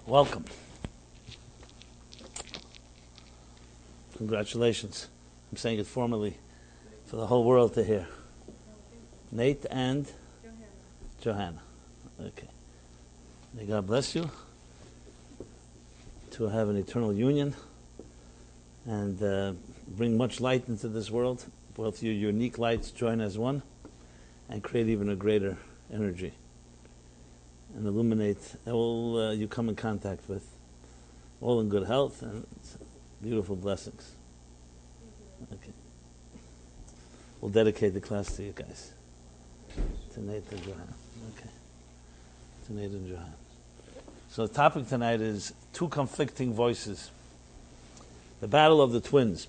Welcome. Congratulations. I'm saying it formally for the whole world to hear. Nate and Johanna. Okay. May God bless you to have an eternal union and bring much light into this world. Both your unique lights join as one and create even a greater energy and illuminate all you come in contact with, all in good health and beautiful blessings. Okay. We'll dedicate the class to you guys. To Nate and Johanna. Okay. To Nate and Johanna. So the topic tonight is two conflicting voices. The battle of the twins.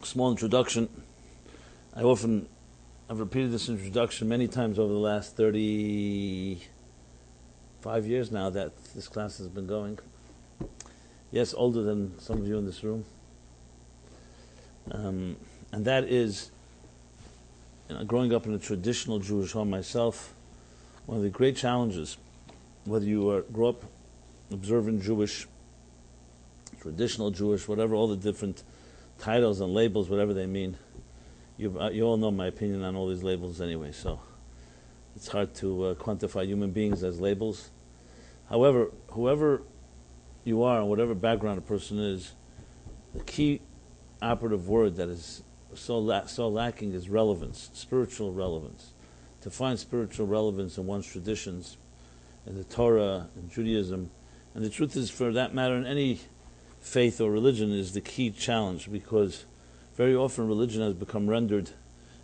Small introduction. I've repeated this introduction many times over the last 35 years now that this class has been going. Yes, older than some of you in this room. And that is, growing up in a traditional Jewish home myself, one of the great challenges, whether you grow up observant Jewish, traditional Jewish, whatever, all the different titles and labels, whatever they mean. You all know my opinion on all these labels anyway, so it's hard to quantify human beings as labels. However, whoever you are and whatever background a person is, the key operative word that is so lacking is relevance, spiritual relevance. To find spiritual relevance in one's traditions, in the Torah, in Judaism, and the truth is, for that matter, in any faith or religion, is the key challenge, because very often religion has become rendered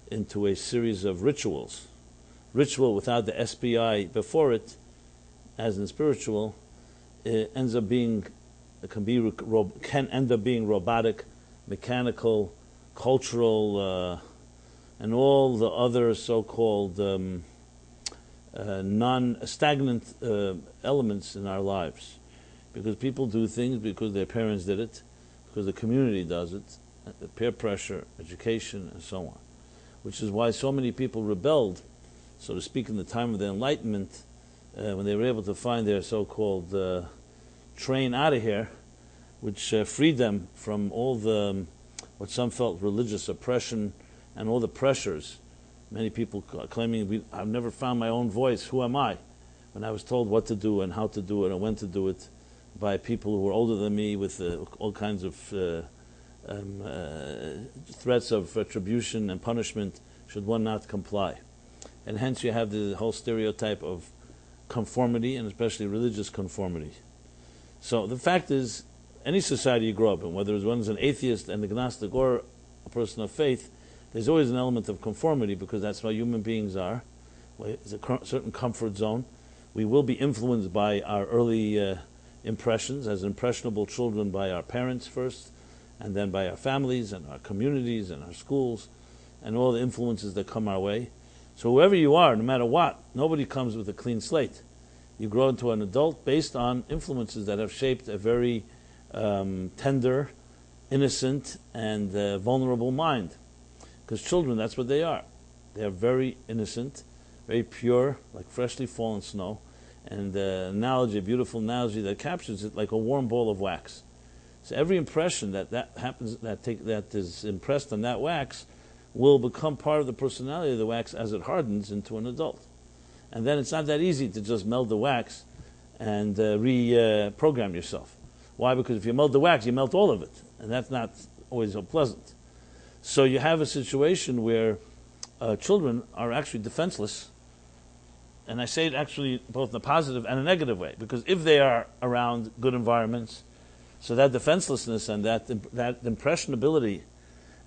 into a series of rituals. Ritual without the SBI before it, as in spiritual, it ends up being, can end up being robotic, mechanical, cultural, and all the other so-called non-stagnant elements in our lives. Because people do things because their parents did it, because the community does it, peer pressure, education, and so on. Which is why so many people rebelled, so to speak, in the time of the Enlightenment, when they were able to find their so-called train out of here, which freed them from all the, what some felt religious oppression and all the pressures. Many people claiming, I've never found my own voice, who am I? When I was told what to do and how to do it and when to do it by people who were older than me with all kinds of threats of retribution and punishment should one not comply. And hence you have the whole stereotype of conformity, and especially religious conformity. So the fact is, any society you grow up in, whether one's an atheist, an agnostic, or a person of faith, there's always an element of conformity, because that's how human beings are. It's a certain comfort zone. We will be influenced by our early impressions, as impressionable children, by our parents first, and then by our families and our communities and our schools, and all the influences that come our way. So whoever you are, no matter what, nobody comes with a clean slate. You grow into an adult based on influences that have shaped a very tender, innocent, and vulnerable mind. Because children, that's what they are. They are very innocent, very pure, like freshly fallen snow. And a beautiful analogy that captures it like a warm ball of wax. So every impression that happens, that is impressed on that wax, will become part of the personality of the wax as it hardens into an adult. And then it's not that easy to just melt the wax and reprogram yourself. Why? Because if you melt the wax, you melt all of it. And that's not always so pleasant. So you have a situation where children are actually defenseless. And I say it actually both in a positive and a negative way. Because if they are around good environments, so that defenselessness and that impressionability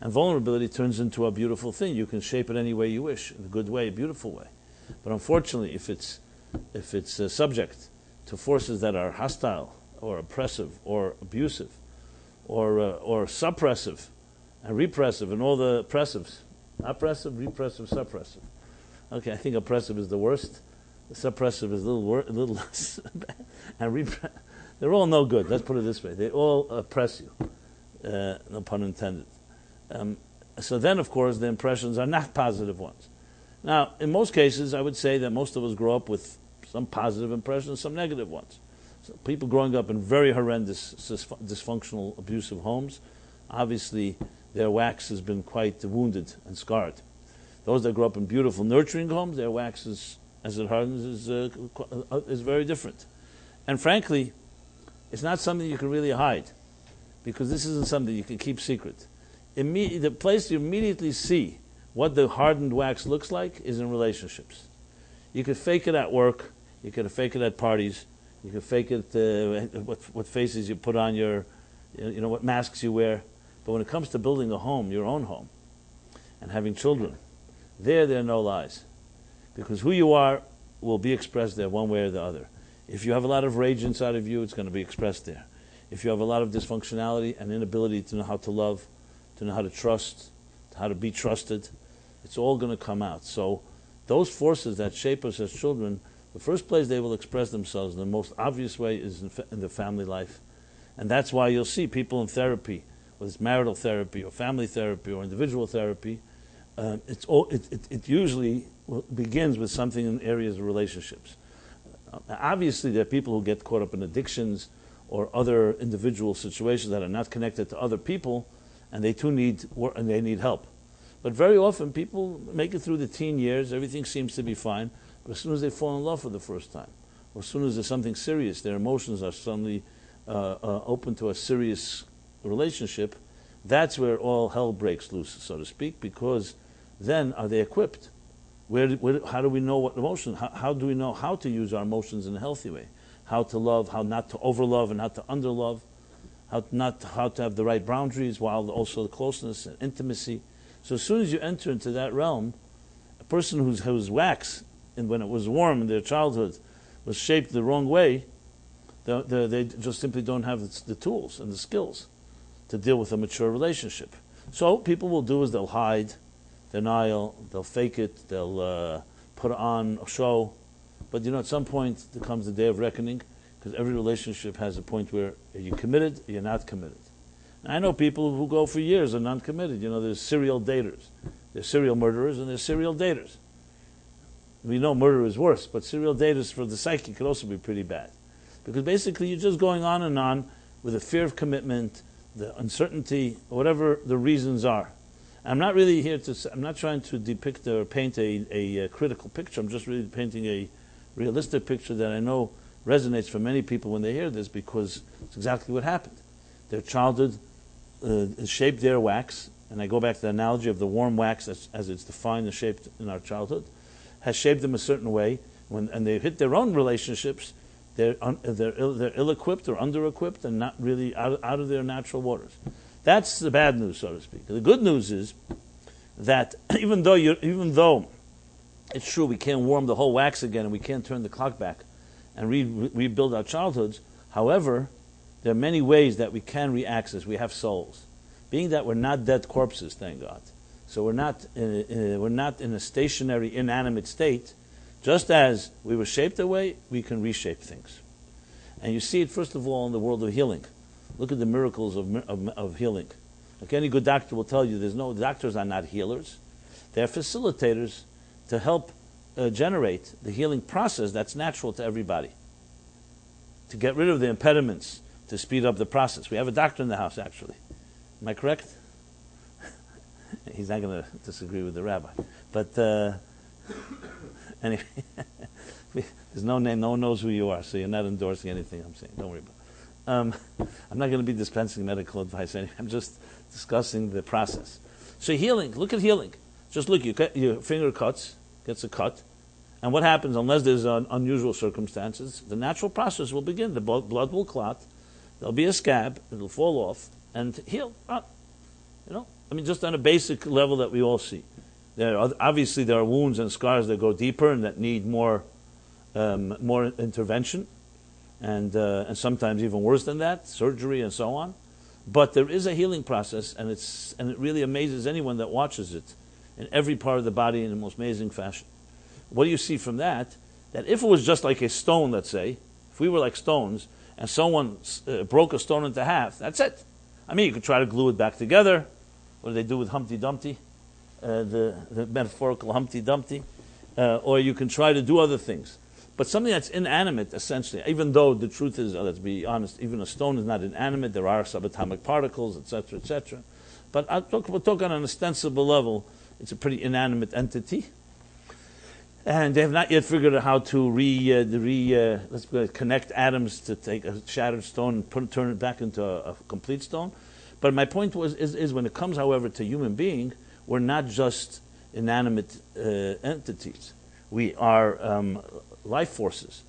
and vulnerability turns into a beautiful thing. You can shape it any way you wish, in a good way, a beautiful way. But unfortunately, if it's subject to forces that are hostile or oppressive or abusive or suppressive and repressive and all the oppressives, oppressive, repressive, suppressive. Okay, I think oppressive is the worst. The suppressive is a little less. And they're all no good. Let's put it this way: they all oppress you. No pun intended. So then, of course, the impressions are not positive ones. Now, in most cases, I would say that most of us grow up with some positive impressions, some negative ones. So people growing up in very horrendous, dysfunctional, abusive homes, obviously their wax has been quite wounded and scarred. Those that grow up in beautiful, nurturing homes, their wax is, as it hardens, is very different. And frankly, it's not something you can really hide, because this isn't something you can keep secret. The place you immediately see what the hardened wax looks like is in relationships. You could fake it at work, you could fake it at parties, you could fake it what faces you put on your, what masks you wear. But when it comes to building a home, your own home, and having children, there are no lies. Because who you are will be expressed there one way or the other. If you have a lot of rage inside of you, it's going to be expressed there. If you have a lot of dysfunctionality and inability to know how to love, to know how to trust, how to be trusted, it's all going to come out. So those forces that shape us as children, the first place they will express themselves in the most obvious way is in the family life. And that's why you'll see people in therapy, whether it's marital therapy or family therapy or individual therapy, it usually begins with something in areas of relationships. Obviously, there are people who get caught up in addictions or other individual situations that are not connected to other people, and they too need help. But very often, people make it through the teen years, everything seems to be fine, but as soon as they fall in love for the first time, or as soon as there's something serious, their emotions are suddenly open to a serious relationship, that's where all hell breaks loose, so to speak, because then are they equipped? How do we know what emotion? How do we know how to use our emotions in a healthy way? How to love, how not to overlove and how to underlove, how to have the right boundaries while also the closeness and intimacy. So as soon as you enter into that realm, a person whose wax, and when it was warm in their childhood, was shaped the wrong way, they just simply don't have the tools and the skills to deal with a mature relationship. So people will do is they'll hide, denial, they'll fake it, they'll put on a show. But at some point there comes the day of reckoning, because every relationship has a point where are you committed or you're not committed. And I know people who go for years and non-committed. There's serial daters. There's serial murderers and there's serial daters. We know murder is worse, but serial daters for the psyche could also be pretty bad. Because basically you're just going on and on with the fear of commitment, the uncertainty, whatever the reasons are. I'm not really here I'm not trying to depict or paint a critical picture. I'm just really painting a realistic picture that I know resonates for many people when they hear this, because it's exactly what happened. Their childhood shaped their wax, and I go back to the analogy of the warm wax as it's defined and shaped in our childhood, has shaped them a certain way. And they hit their own relationships, they're ill-equipped or under-equipped and not really out of their natural waters. That's the bad news, so to speak. The good news is that even though it's true we can't warm the whole wax again and we can't turn the clock back and rebuild our childhoods, however, there are many ways that we can re-access. We have souls. Being that we're not dead corpses, thank God. So we're not in a stationary, inanimate state. Just as we were shaped that way, we can reshape things. And you see it, first of all, in the world of healing. Look at the miracles of healing. Like any good doctor will tell you, doctors are not healers. They're facilitators to help generate the healing process that's natural to everybody. To get rid of the impediments, to speed up the process. We have a doctor in the house, actually. Am I correct? He's not going to disagree with the rabbi. But anyway, there's no name, no one knows who you are, so you're not endorsing anything I'm saying. Don't worry about it. I'm not going to be dispensing medical advice anyway. I'm just discussing the process. So healing, look at healing. Just look, your finger gets a cut, and what happens unless there's unusual circumstances? The natural process will begin. The blood will clot. There'll be a scab. It'll fall off and heal. Just on a basic level that we all see. Obviously, there are wounds and scars that go deeper and that need more intervention, and sometimes even worse than that, surgery and so on. But there is a healing process, and it really amazes anyone that watches it in every part of the body in the most amazing fashion. What do you see from that? That if it was just like a stone, let's say, if we were like stones, and someone broke a stone into half, that's it. You could try to glue it back together. What do they do with Humpty Dumpty? The metaphorical Humpty Dumpty. Or you can try to do other things. But something that's inanimate, essentially, even though the truth is, let's be honest, even a stone is not inanimate, there are subatomic particles, etc., etc. But we'll talk on an ostensible level, it's a pretty inanimate entity. And they have not yet figured out how to connect atoms to take a shattered stone and turn it back into a complete stone. But my point is when it comes, however, to human being, we're not just inanimate entities. We are life forces.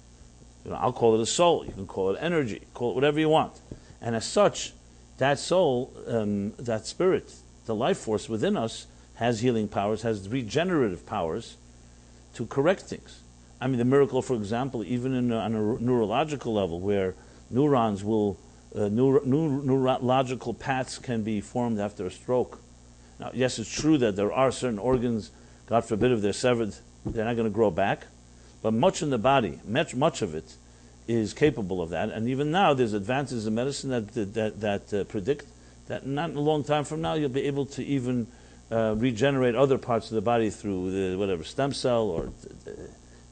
I'll call it a soul. You can call it energy. Call it whatever you want. And as such, that soul, that spirit, the life force within us has healing powers, has regenerative powers to correct things. I mean, the miracle, for example, even on a neurological level, where neurons will, neurological paths can be formed after a stroke. Now, yes, it's true that there are certain organs, God forbid if they're severed, they're not going to grow back. But much in the body, much of it, is capable of that. And even now, there's advances in medicine that predict that not a long time from now, you'll be able to even regenerate other parts of the body through whatever stem cell or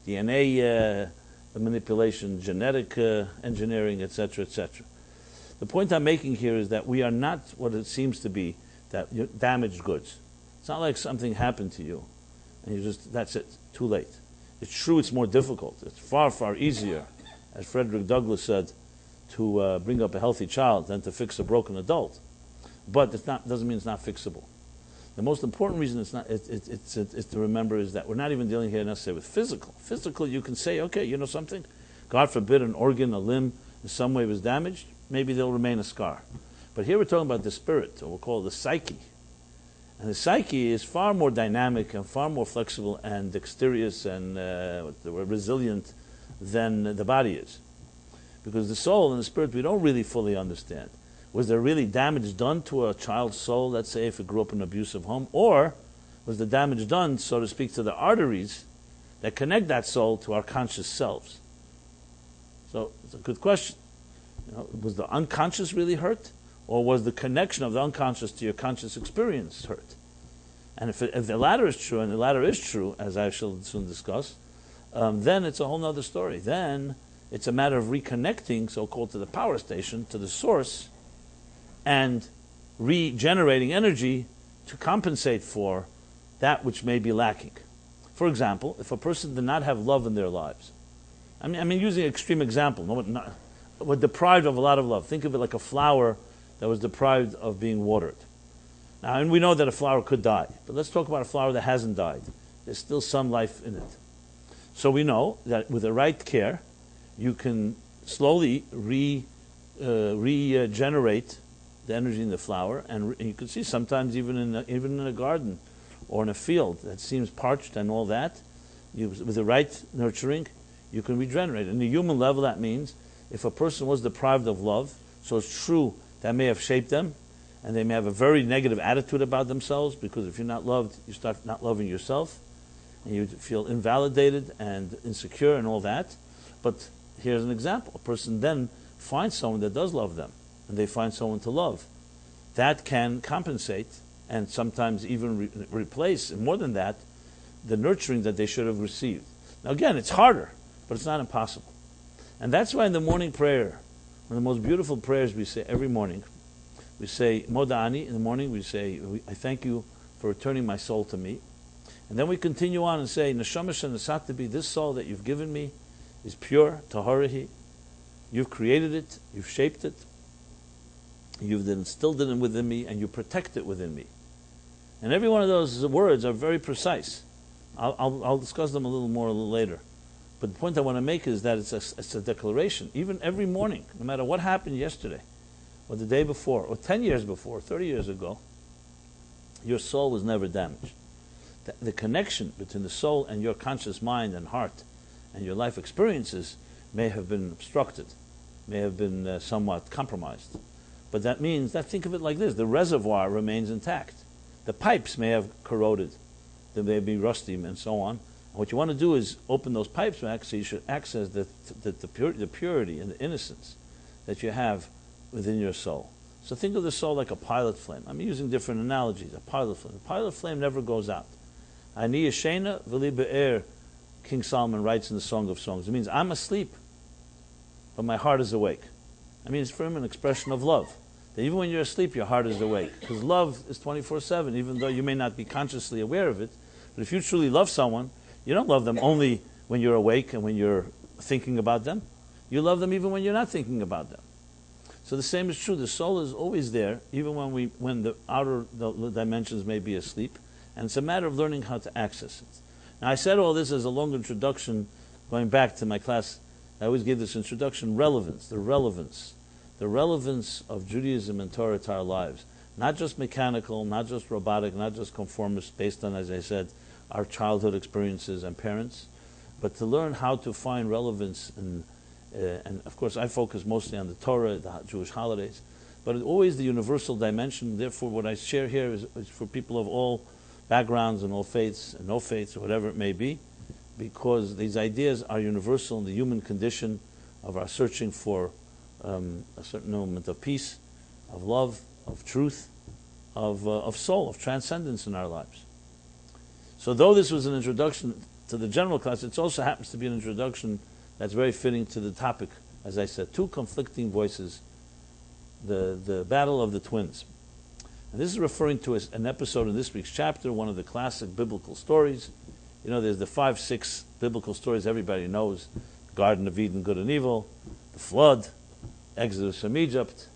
DNA manipulation, genetic engineering, etc., etc. The point I'm making here is that we are not what it seems to be, that damaged goods. It's not like something happened to you and that's it, too late. It's true it's more difficult. It's far, far easier, as Frederick Douglass said, to bring up a healthy child than to fix a broken adult. But it doesn't mean it's not fixable. The most important reason it's to remember is that we're not even dealing here necessarily with physical. Physical, you can say, okay, you know something? God forbid an organ, a limb, in some way was damaged, maybe there'll remain a scar. But here we're talking about the spirit, or we'll call it the psyche. And the psyche is far more dynamic and far more flexible and dexterous and resilient than the body is. Because the soul and the spirit we don't really fully understand. Was there really damage done to a child's soul, let's say, if it grew up in an abusive home? Or was the damage done, so to speak, to the arteries that connect that soul to our conscious selves? So it's a good question. Was the unconscious really hurt? Or was the connection of the unconscious to your conscious experience hurt? And if the latter is true, and the latter is true, as I shall soon discuss, then it's a whole other story. Then it's a matter of reconnecting, so-called, to the power station, to the source, and regenerating energy to compensate for that which may be lacking. For example, if a person did not have love in their lives, I mean using an extreme example, were deprived of a lot of love. Think of it like a flower that was deprived of being watered. Now, and we know that a flower could die, but let's talk about a flower that hasn't died. There's still some life in it. So we know that with the right care, you can slowly regenerate the energy in the flower, and you can see sometimes even in a garden or in a field that seems parched and all that, with the right nurturing, you can regenerate. In the human level, that means if a person was deprived of love, so it's true that may have shaped them, and they may have a very negative attitude about themselves, because if you're not loved, you start not loving yourself, and you feel invalidated and insecure and all that. But here's an example. A person then finds someone that does love them, and they find someone to love. That can compensate, and sometimes even replace, and more than that, the nurturing that they should have received. Now again, it's harder, but it's not impossible. And that's why in the morning prayer, one of the most beautiful prayers we say every morning, we say Moda'ani in the morning, we say, I thank you for returning my soul to me. And then we continue on and say, Neshama Shenasatabi, this soul that you've given me is pure, Taharahi. You've created it, you've shaped it, you've instilled it within me, and you protect it within me. And every one of those words are very precise. I'll discuss them a little more a little later. But the point I want to make is that it's a declaration. Even every morning, no matter what happened yesterday, or the day before, or 10 years before, 30 years ago, your soul was never damaged. The connection between the soul and your conscious mind and heart and your life experiences may have been obstructed, may have been somewhat compromised. But that means that, think of it like this, the reservoir remains intact. The pipes may have corroded, they may be rusty and so on. And what you want to do is open those pipes back so you should access the purity and the innocence that you have within your soul. So think of the soul like a pilot flame. I'm using different analogies. A pilot flame. The pilot flame never goes out. Ani yeshena v'li be'er King Solomon writes in the Song of Songs. It means I'm asleep, but my heart is awake. I mean, it's for him an expression of love. That even when you're asleep, your heart is awake. Because love is 24/7, even though you may not be consciously aware of it. But if you truly love someone, you don't love them only when you're awake and when you're thinking about them. You love them even when you're not thinking about them. So the same is true. The soul is always there, even when the outer dimensions may be asleep. And it's a matter of learning how to access it. Now, I said all this as a long introduction, going back to my class. I always give this introduction, the relevance of Judaism and Torah to our lives. Not just mechanical, not just robotic, not just conformist, based on, as I said, our childhood experiences and parents, but to learn how to find relevance. And of course, I focus mostly on the Torah, the Jewish holidays, but always the universal dimension. Therefore, what I share here is for people of all backgrounds and all faiths and no faiths, or whatever it may be, because these ideas are universal in the human condition of our searching for a certain element of peace, of love, of truth, of soul, of transcendence in our lives. So though this was an introduction to the general class, it also happens to be an introduction that's very fitting to the topic. As I said, two conflicting voices, the battle of the twins. And this is referring to an episode in this week's chapter, one of the classic biblical stories. You know, there's the 5-6 biblical stories everybody knows. Garden of Eden, good and evil, the flood, Exodus from Egypt.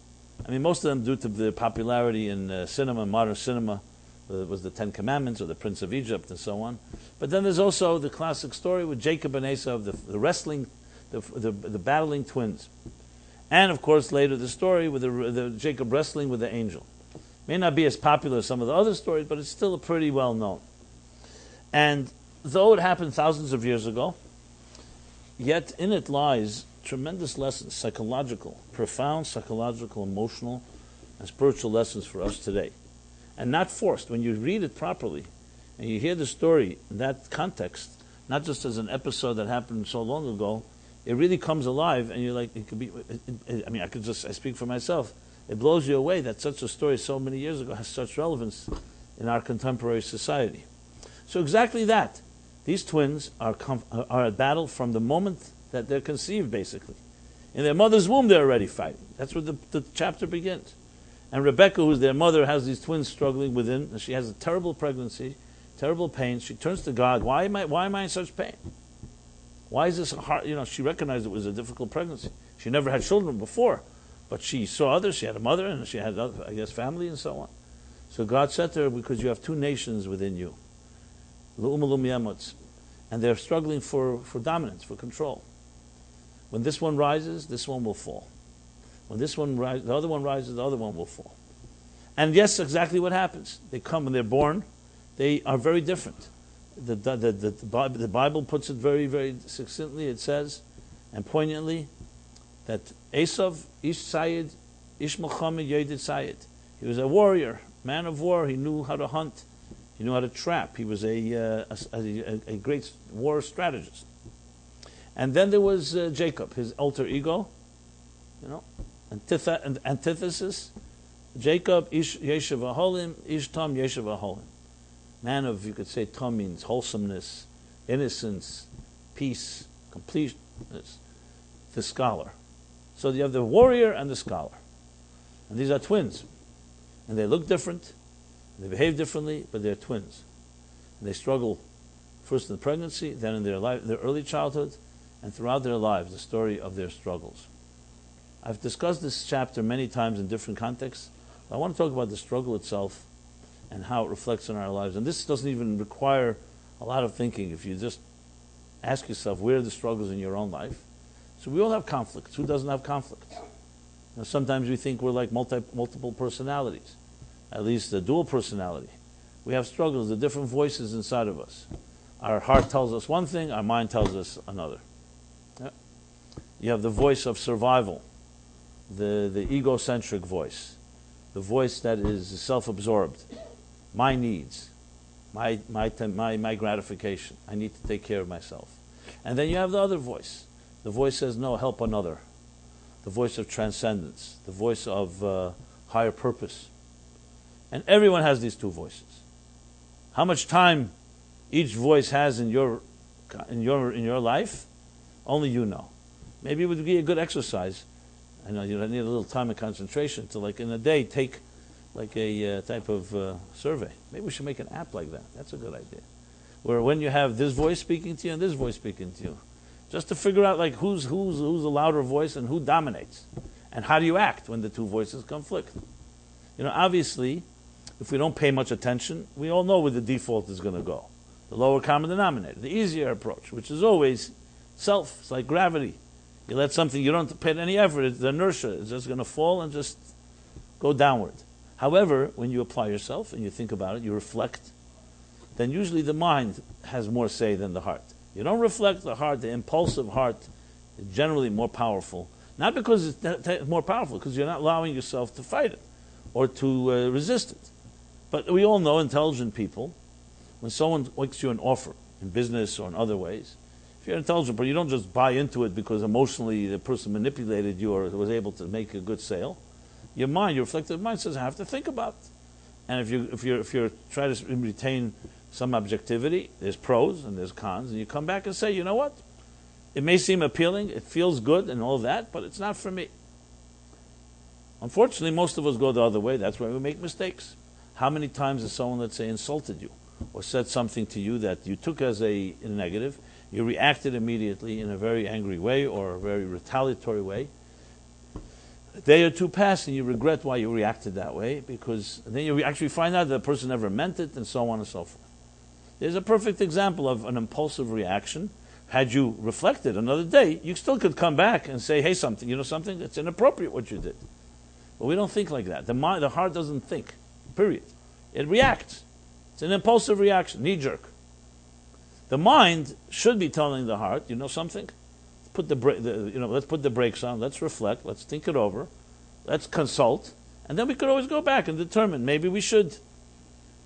I mean, most of them due to the popularity in cinema, modern cinema, was the Ten Commandments or the Prince of Egypt and so on. But then there's also the classic story with Jacob and Esau, the wrestling, the battling twins. And of course later the story with the Jacob wrestling with the angel. May not be as popular as some of the other stories, but it's still pretty well known. And though it happened thousands of years ago, yet in it lies tremendous lessons, psychological, profound psychological, emotional, and spiritual lessons for us today. And not forced. When you read it properly, and you hear the story in that context, not just as an episode that happened so long ago, it really comes alive, and you're like, it could be, I mean, I speak for myself. It blows you away that such a story so many years ago has such relevance in our contemporary society. So exactly that. These twins are at battle from the moment that they're conceived, basically. In their mother's womb, they're already fighting. That's where the chapter begins. And Rebecca, who's their mother, has these twins struggling within, and she has a terrible pregnancy, terrible pain. She turns to God. Why am I in such pain? Why is this hard? You know, she recognized it was a difficult pregnancy. She never had children before, but she saw others. She had a mother, and she had, I guess, family and so on. So God said to her, because you have two nations within you, and they're struggling for dominance, for control. When this one rises, this one will fall. When this one rises, the other one rises, the other one will fall. And yes, exactly what happens. They come when they're born. They are very different. The Bible puts it very, very succinctly. It says, and poignantly, that Esav, Ish Sayed, Ish Milchama Yedid Sayed. He was a warrior, man of war. He knew how to hunt. He knew how to trap. He was a great war strategist. And then there was Jacob, his alter ego, you know, antithesis. Jacob, Ish Yeshiv Aholim, Ish Tom Yeshiv Aholim. Man of, you could say, Tom means wholesomeness, innocence, peace, completeness. The scholar. So you have the warrior and the scholar. And these are twins. And they look different, they behave differently, but they're twins. And they struggle first in the pregnancy, then in their early childhood, and throughout their lives, the story of their struggles. I've discussed this chapter many times in different contexts. I want to talk about the struggle itself and how it reflects on our lives. And this doesn't even require a lot of thinking. If you just ask yourself, where are the struggles in your own life? So we all have conflicts. Who doesn't have conflict? Now, sometimes we think we're like multiple personalities, at least a dual personality. We have struggles, the different voices inside of us. Our heart tells us one thing, our mind tells us another. Yeah. You have the voice of survival, the egocentric voice, the voice that is self-absorbed. My needs, my gratification. I need to take care of myself. And then you have the other voice. The voice says, no, help another. The voice of transcendence, the voice of higher purpose. And everyone has these two voices. How much time each voice has in your in your life, only you know. Maybe it would be a good exercise. I know you need a little time and concentration to, like in a day, take like a type of survey. Maybe we should make an app like that. That's a good idea. Where when you have this voice speaking to you and this voice speaking to you, just to figure out like who's the louder voice and who dominates, and how do you act when the two voices conflict. Obviously, if we don't pay much attention, we all know where the default is going to go. The lower common denominator, the easier approach, which is always self. It's like gravity. You let something, you don't pay any effort, the inertia is just going to fall and just go downward. However, when you apply yourself and you think about it, you reflect, then usually the mind has more say than the heart. You don't reflect the heart, the impulsive heart is generally more powerful. Not because it's more powerful, because you're not allowing yourself to fight it or to resist it. But we all know intelligent people, when someone makes you an offer in business or in other ways, if you're intelligent, but you don't just buy into it because emotionally the person manipulated you or was able to make a good sale. Your mind, your reflective mind says, I have to think about it. And if you're trying to retain some objectivity, there's pros and there's cons, and you come back and say, you know what? It may seem appealing, it feels good and all that, but it's not for me. Unfortunately, most of us go the other way. That's why we make mistakes. How many times has someone, let's say, insulted you or said something to you that you took as a negative, you reacted immediately in a very angry way or a very retaliatory way. A day or two pass and you regret why you reacted that way, because then you actually find out that the person never meant it, and so on and so forth. There's a perfect example of an impulsive reaction. Had you reflected another day, you still could come back and say, hey, something, it's inappropriate what you did. But we don't think like that. The heart doesn't think, period. It reacts. It's an impulsive reaction, knee-jerk. The mind should be telling the heart, something? Let's put the brakes on, let's reflect, let's think it over, let's consult, and then we could always go back and determine, maybe we should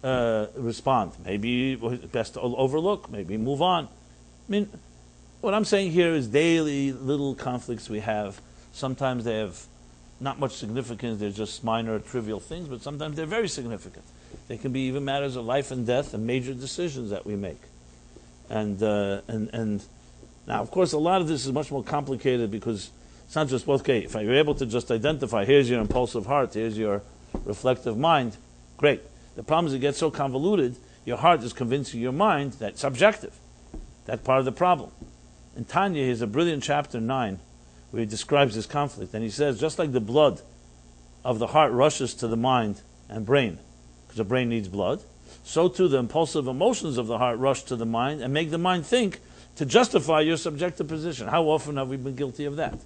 respond, maybe best to overlook, maybe move on. What I'm saying here is daily little conflicts we have. Sometimes they have not much significance, they're just minor, trivial things, but sometimes they're very significant. They can be even matters of life and death and major decisions that we make. And now, of course, a lot of this is much more complicated, because it's not just, if you're able to just identify, here's your impulsive heart, here's your reflective mind, great. The problem is it gets so convoluted, your heart is convincing your mind that it's subjective. That's part of the problem. In Tanya, he has a brilliant chapter 9, where he describes this conflict, and he says, just like the blood of the heart rushes to the mind and brain, because the brain needs blood, so too the impulsive emotions of the heart rush to the mind and make the mind think to justify your subjective position. How often have we been guilty of that?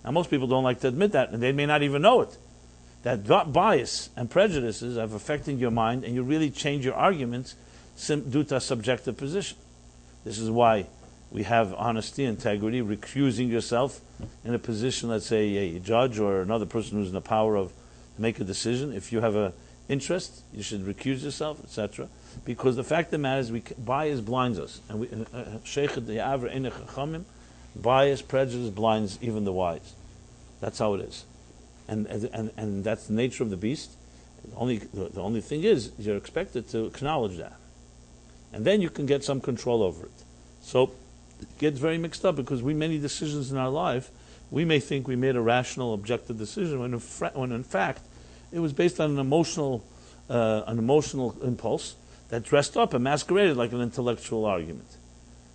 Now, most people don't like to admit that, and they may not even know it. That bias and prejudices are affecting your mind, and you really change your arguments due to a subjective position. This is why we have honesty, integrity, recusing yourself in a position, let's say a judge or another person who's in the power of to make a decision. If you have an interest, you should recuse yourself, etc. Because the fact of the matter is, bias blinds us, and bias, prejudice blinds even the wise. That's how it is, and that's the nature of the beast. The only thing is, you're expected to acknowledge that, and then you can get some control over it. So it gets very mixed up, because many decisions in our life, we may think we made a rational, objective decision, when in fact it was based on an emotional impulse that dressed up and masqueraded like an intellectual argument.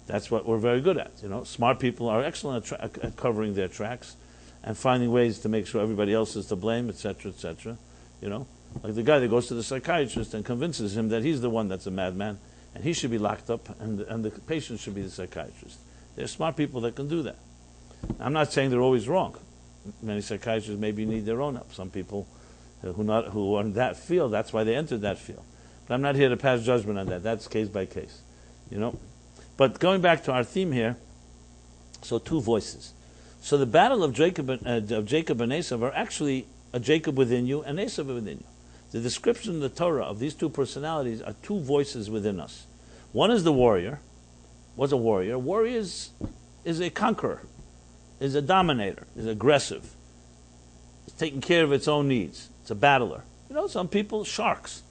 That's what we're very good at. Smart people are excellent at covering their tracks and finding ways to make sure everybody else is to blame, etc., etc. Like the guy that goes to the psychiatrist and convinces him that he's the one that's a madman and he should be locked up, and the patient should be the psychiatrist. There are smart people that can do that. I'm not saying they're always wrong. Many psychiatrists maybe need their own help. Some people who are in that field, that's why they entered that field. But I'm not here to pass judgment on that. That's case by case, But going back to our theme here, so two voices. So the battle of Jacob and Esav are actually a Jacob within you and Esav within you. The description in the Torah of these two personalities are two voices within us. One is the warrior. What's a warrior? A warrior is a conqueror, is a dominator, is aggressive. It's taking care of its own needs. It's a battler. Some people, sharks,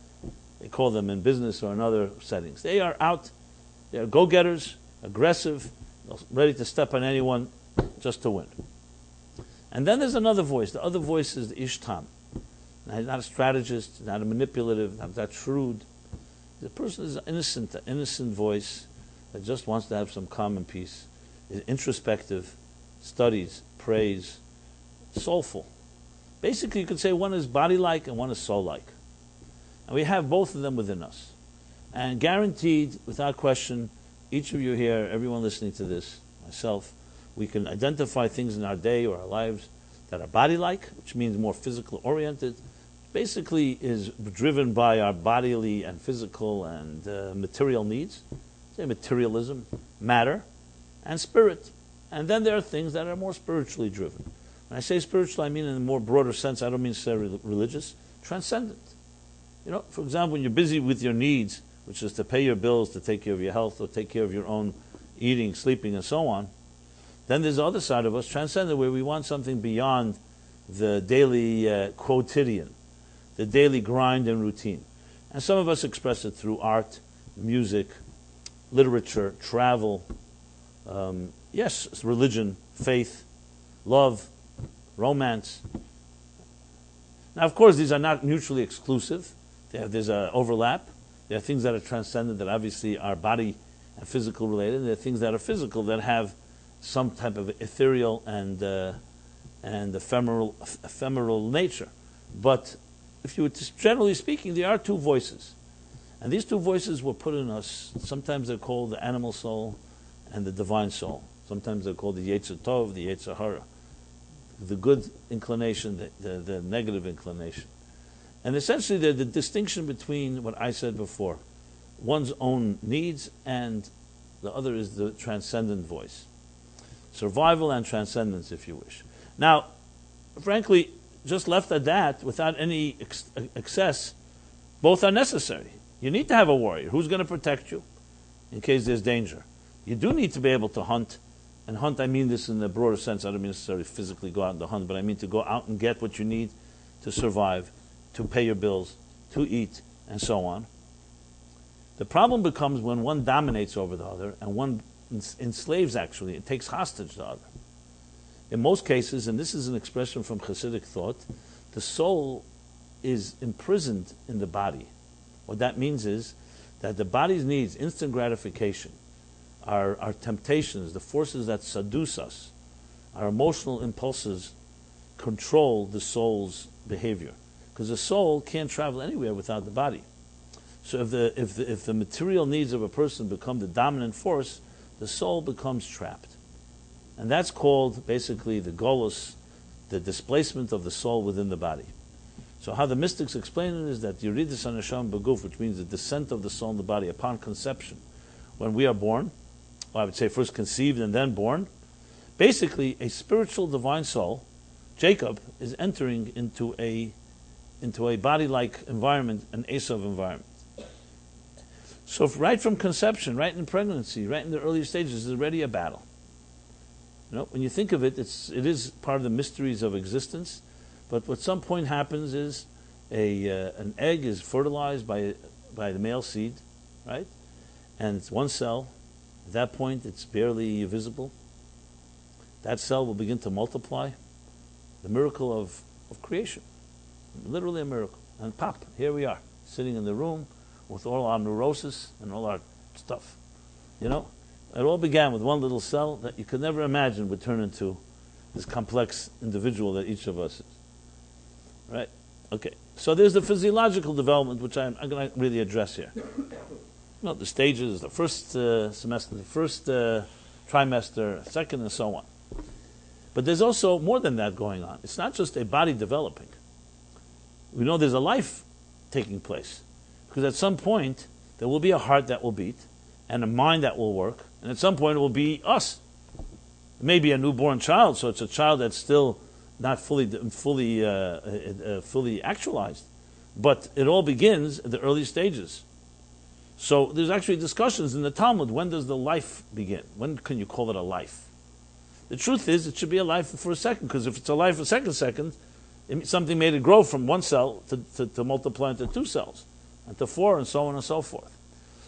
they call them in business or in other settings. They are out, they are go-getters, aggressive, ready to step on anyone just to win. And then there's another voice. The other voice is the Ishtam. Not a strategist, not a manipulative, not that shrewd. The person is innocent, an innocent voice that just wants to have some calm and peace, is introspective, studies, prays, soulful. Basically, you could say one is body-like and one is soul-like. And we have both of them within us. And guaranteed, without question, each of you here, everyone listening to this, myself, we can identify things in our day or our lives that are body-like, which means more physical-oriented, basically is driven by our bodily and physical and material needs, say materialism, matter, and spirit. And then there are things that are more spiritually driven. When I say spiritual, I mean in a more broader sense. I don't mean necessarily religious, transcendent. You know, for example, when you're busy with your needs, which is to pay your bills, to take care of your health, or take care of your own eating, sleeping, and so on, then there's the other side of us, transcendent, where we want something beyond the daily quotidian, the daily grind and routine. And some of us express it through art, music, literature, travel, yes, religion, faith, love, romance. Now, of course, these are not mutually exclusive. There's an overlap. There are things that are transcendent that obviously are body and physical related. There are things that are physical that have some type of ethereal and ephemeral nature. But if you were to, generally speaking, there are two voices. And these two voices were put in us. Sometimes they're called the animal soul and the divine soul. Sometimes they're called the Yetzer Tov, the Yetzer Hara. The good inclination, the negative inclination. And essentially the distinction between what I said before, one's own needs and the other is the transcendent voice. Survival and transcendence, if you wish. Now, frankly, just left at that, without any excess, both are necessary. You need to have a warrior. Who's going to protect you in case there's danger? You do need to be able to hunt. And hunt, I mean this in the broader sense. I don't mean necessarily physically go out and hunt, but I mean to go out and get what you need to survive, to pay your bills, to eat, and so on. The problem becomes when one dominates over the other and one enslaves, actually, it takes hostage the other. In most cases, and this is an expression from Hasidic thought, the soul is imprisoned in the body. What that means is that the body's needs, instant gratification, our temptations, the forces that seduce us, our emotional impulses control the soul's behavior. Because the soul can't travel anywhere without the body. So if the material needs of a person become the dominant force, the soul becomes trapped. And that's called basically the golus, the displacement of the soul within the body. So how the mystics explain it is that Yeridus HaNeshama B'guf, which means the descent of the soul in the body upon conception. When we are born, well, I would say first conceived and then born, basically a spiritual divine soul, Jacob, is entering into a body-like environment, an Esav environment. So right from conception, right in pregnancy, right in the early stages, there's already a battle. You know, when you think of it, it is part of the mysteries of existence. But what some point happens is an egg is fertilized by the male seed, right? And it's one cell. At that point, it's barely visible. That cell will begin to multiply. The miracle of creation. Literally a miracle. And pop, here we are, sitting in the room with all our neurosis and all our stuff. You know? It all began with one little cell that you could never imagine would turn into this complex individual that each of us is. Right? Okay. So there's the physiological development, which I'm going to really address here. Well, the stages, the first semester, the first trimester, second, and so on. But there's also more than that going on. It's not just a body developing. We know there's a life taking place. Because at some point, there will be a heart that will beat, and a mind that will work, and at some point it will be us. It may be a newborn child, so it's a child that's still not fully actualized. But it all begins at the early stages. So there's actually discussions in the Talmud, when does the life begin? When can you call it a life? The truth is, it should be a life for a second, because if it's a life for a second, something made it grow from one cell to multiply into two cells, and to four, and so on and so forth.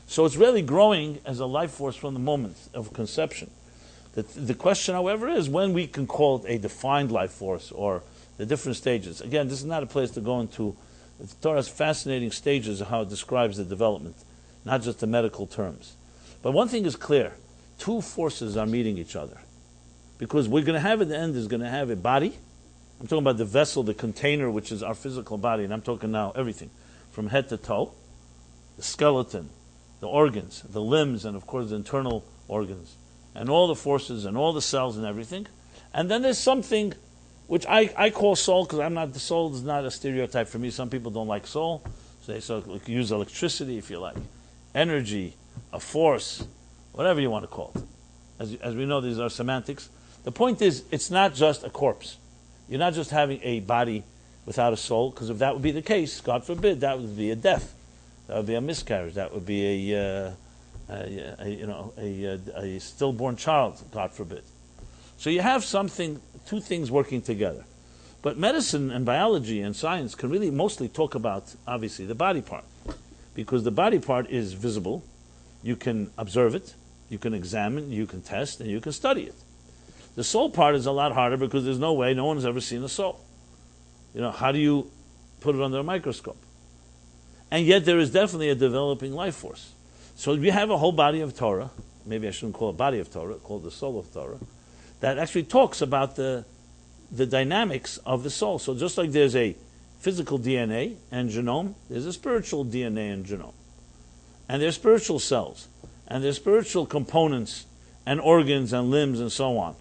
So it's really growing as a life force from the moment of conception. The question, however, is when we can call it a defined life force or the different stages. Again, this is not a place to go into. The Torah has fascinating stages of how it describes the development, not just the medical terms. But one thing is clear. Two forces are meeting each other. Because we're going to have at the end is going to have a body. I'm talking about the vessel, the container, which is our physical body. And I'm talking now everything from head to toe. The skeleton, the organs, the limbs, and of course the internal organs. And all the forces and all the cells and everything. And then there's something which I call soul, because the soul is not a stereotype for me. Some people don't like soul. So they use electricity, if you like. Energy, a force, whatever you want to call it. As we know, these are semantics. The point is, it's not just a corpse. You're not just having a body without a soul, because if that would be the case, God forbid, that would be a death. That would be a miscarriage. That would be a stillborn child, God forbid. So you have two things working together. But medicine and biology and science can really mostly talk about, obviously, the body part. Because the body part is visible. You can observe it, you can examine, you can test, and you can study it. The soul part is a lot harder because there's no way, no one has ever seen a soul. How do you put it under a microscope? And yet there is definitely a developing life force. So we have a whole body of Torah, maybe I shouldn't call it body of Torah, call it the soul of Torah, that actually talks about the dynamics of the soul. So just like there's a physical DNA and genome, there's a spiritual DNA and genome. And there's spiritual cells, and there's spiritual components and organs and limbs and so on.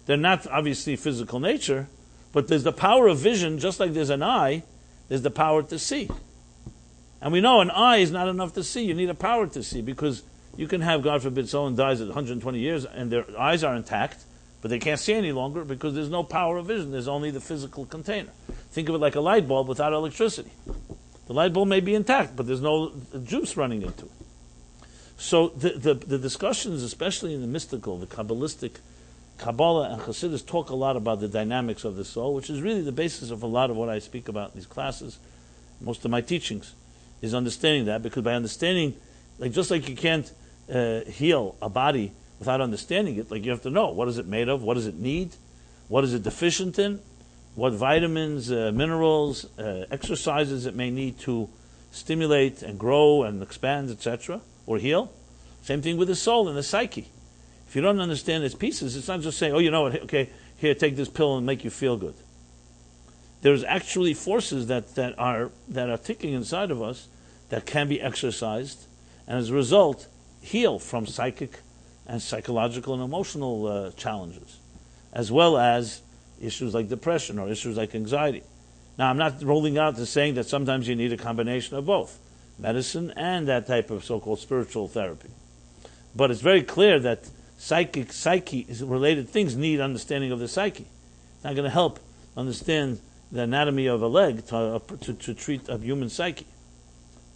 They're not obviously physical nature, but there's the power of vision, just like there's an eye, there's the power to see. And we know an eye is not enough to see. You need a power to see, because you can have, God forbid, someone dies at 120 years and their eyes are intact, but they can't see any longer because there's no power of vision. There's only the physical container. Think of it like a light bulb without electricity. The light bulb may be intact, but there's no juice running into it. So the discussions, especially in the mystical, the Kabbalistic, Kabbalah and Hasidus talk a lot about the dynamics of the soul, which is really the basis of a lot of what I speak about in these classes, most of my teachings, is understanding that, because by understanding, just like you can't heal a body without understanding it, you have to know what is it made of, what does it need, what is it deficient in, what vitamins, minerals, exercises it may need to stimulate and grow and expand, etc., or heal. Same thing with the soul and the psyche. If you don't understand its pieces, it's not just saying, oh, you know what, okay, here, take this pill and make you feel good. There's actually forces that are ticking inside of us that can be exercised, and as a result, heal from psychic and psychological and emotional challenges, as well as issues like depression or issues like anxiety. Now, I'm not rolling out to saying that sometimes you need a combination of both, medicine and that type of so-called spiritual therapy. But it's very clear that psyche-related things need understanding of the psyche. It's not going to help understand the anatomy of a leg to treat a human psyche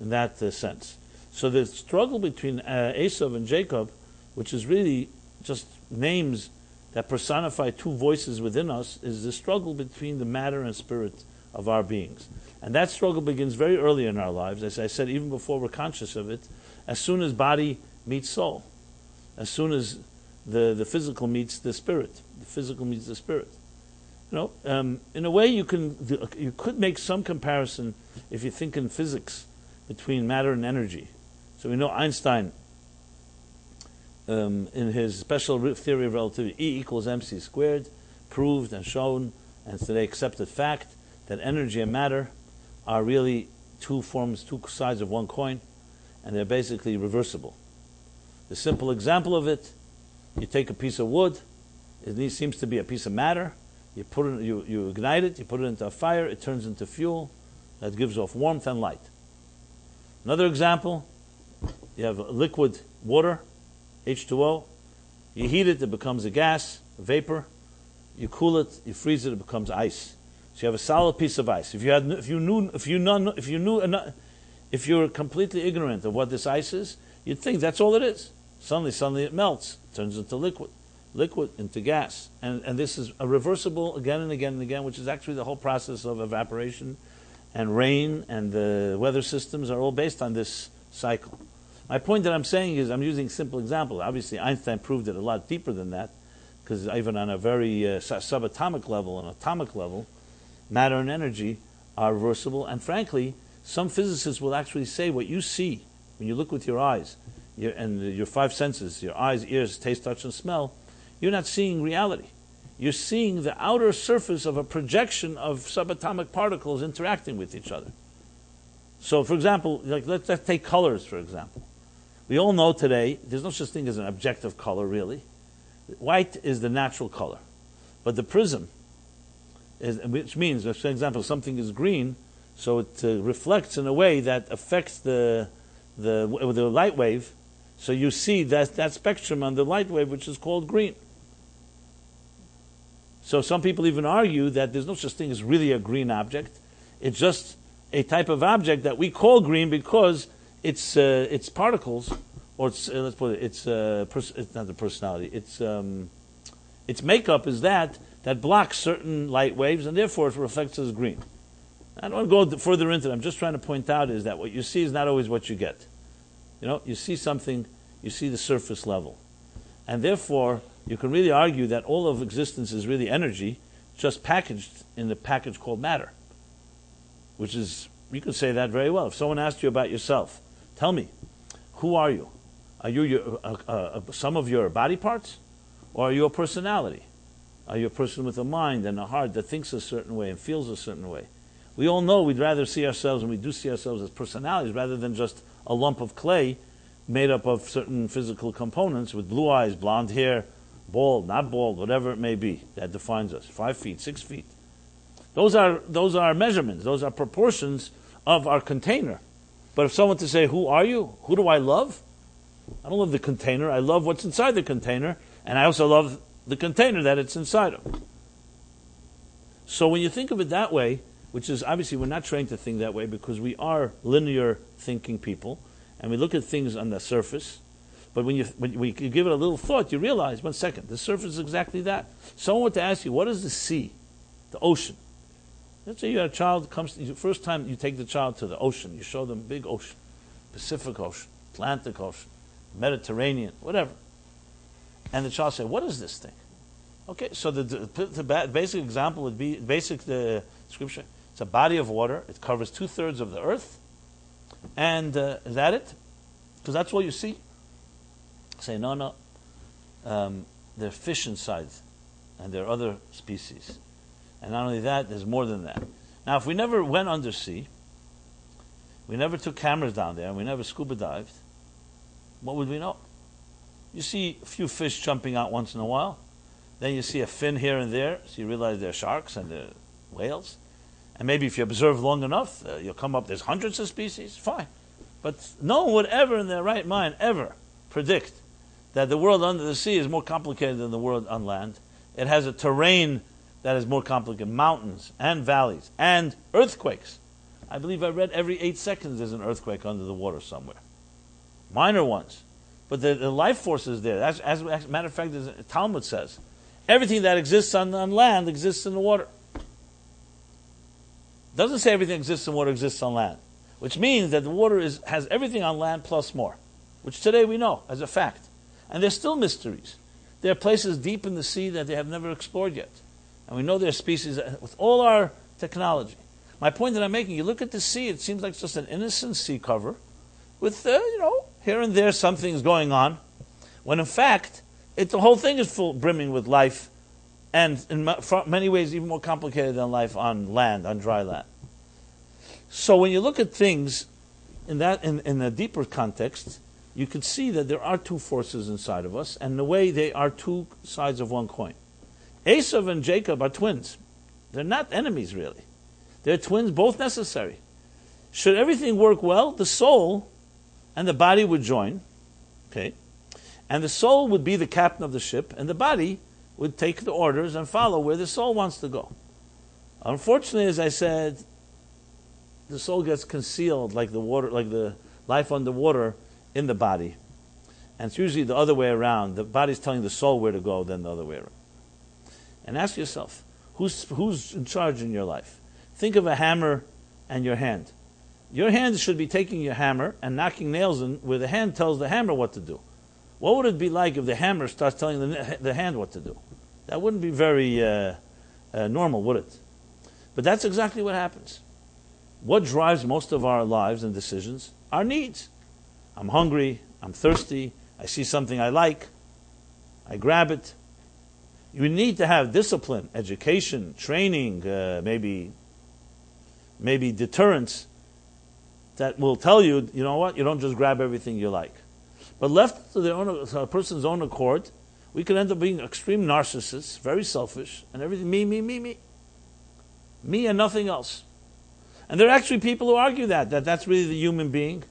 in that sense. So the struggle between Esav and Jacob, which is really just names that personify two voices within us, is the struggle between the matter and spirit of our beings. And that struggle begins very early in our lives, as I said, even before we're conscious of it, as soon as body meets soul, as soon as the physical meets the spirit, the physical meets the spirit. In a way you could make some comparison, if you think in physics, between matter and energy. So we know Einstein, in his special theory of relativity, E equals mc squared, proved and shown, and today accepted fact, that energy and matter are really two sides of one coin, and they're basically reversible. The simple example of it, you take a piece of wood, it seems to be a piece of matter, you ignite it, you put it into a fire, it turns into fuel, that gives off warmth and light. Another example, you have liquid water, H2O, you heat it, it becomes a gas, a vapor, you cool it, you freeze it, it becomes ice. So you have a solid piece of ice. If you're completely ignorant of what this ice is, you'd think that's all it is. Suddenly it melts, turns into liquid into gas. And this is a reversible again and again and again, which is actually the whole process of evaporation and rain, and the weather systems are all based on this cycle. My point that I'm saying is, I'm using simple examples. Obviously, Einstein proved it a lot deeper than that, because even on a very subatomic level and atomic level, matter and energy are reversible. And frankly, some physicists will actually say what you see when you look with your eyes and your five senses, your eyes, ears, taste, touch, and smell, you're not seeing reality. You're seeing the outer surface of a projection of subatomic particles interacting with each other. So, for example, let's take colors, for example. We all know today there's no such thing as an objective color, really. White is the natural color. But the prism, which means, for example, something is green, so it reflects in a way that affects the light wave, so you see that spectrum on the light wave, which is called green. So some people even argue that there's no such thing as really a green object. It's just a type of object that we call green because its particles, or let's put it, it's not the personality. Its makeup is that blocks certain light waves, and therefore it reflects as green. I don't want to go further into it. I'm just trying to point out is that what you see is not always what you get. You see something, you see the surface level, and therefore you can really argue that all of existence is really energy, just packaged in the package called matter. Which is, you could say that very well. If someone asked you about yourself, tell me, who are you? Are you some of your body parts? Or are you a personality? Are you a person with a mind and a heart that thinks a certain way and feels a certain way? We all know we'd rather see ourselves, and we do see ourselves as personalities rather than just a lump of clay made up of certain physical components with blue eyes, blonde hair, bald, not bald, whatever it may be that defines us. 5 feet, 6 feet. Those are measurements. Those are proportions of our container. But if someone to say, who are you? Who do I love? I don't love the container. I love what's inside the container. And I also love the container that it's inside of. So when you think of it that way, which is obviously we're not trained to think that way because we are linear thinking people. And we look at things on the surface. But when you give it a little thought, you realize, 1 second, the surface is exactly that. Someone were to ask you, what is the sea? The ocean. Let's say you have a child comes. First time you take the child to the ocean, you show them big ocean, Pacific Ocean, Atlantic Ocean, Mediterranean, whatever, and the child say, "What is this thing?" Okay, so the basic example would be the description. It's a body of water. It covers 2/3 of the earth, and is that it? Because that's all you see. Say no. There are fish inside, and there are other species. And not only that, there's more than that. Now, if we never went undersea, we never took cameras down there, and we never scuba dived, what would we know? You see a few fish jumping out once in a while. Then you see a fin here and there, so you realize they're sharks and they're whales. And maybe if you observe long enough, you'll come up, there's hundreds of species, fine. But no one would ever in their right mind ever predict that the world under the sea is more complicated than the world on land. It has a terrain that is more complicated, mountains and valleys and earthquakes. I believe I read every 8 seconds there's an earthquake under the water somewhere. Minor ones. But the life force is there. As a matter of fact, the Talmud says, everything that exists on land exists in the water. It doesn't say everything exists in water exists on land, which means that the water has everything on land plus more, which today we know as a fact. And there's still mysteries. There are places deep in the sea that they have never explored yet. And we know there are species with all our technology. My point that I'm making, you look at the sea, it seems like just an innocent sea cover with, here and there something's going on, when in fact, the whole thing is brimming with life, and in many ways even more complicated than life on land, on dry land. So when you look at things in a deeper context, you can see that there are two forces inside of us, and in a way they are two sides of one coin. Esau and Jacob are twins. They're not enemies, really. They're twins, both necessary. Should everything work well, the soul and the body would join, okay? And the soul would be the captain of the ship, and the body would take the orders and follow where the soul wants to go. Unfortunately, as I said, the soul gets concealed like the water, like the life underwater in the body. And it's usually the other way around. The body's telling the soul where to go, then the other way around. And ask yourself, who's in charge in your life? Think of a hammer and your hand. Your hand should be taking your hammer and knocking nails in where the hand tells the hammer what to do. What would it be like if the hammer starts telling the hand what to do? That wouldn't be very normal, would it? But that's exactly what happens. What drives most of our lives and decisions? Our needs. I'm hungry, I'm thirsty, I see something I like, I grab it. You need to have discipline, education, training, maybe deterrence that will tell you, you know what, you don't just grab everything you like. But left to a person's own accord, we could end up being extreme narcissists, very selfish, and everything, me. Me and nothing else. And there are actually people who argue that's really the human being.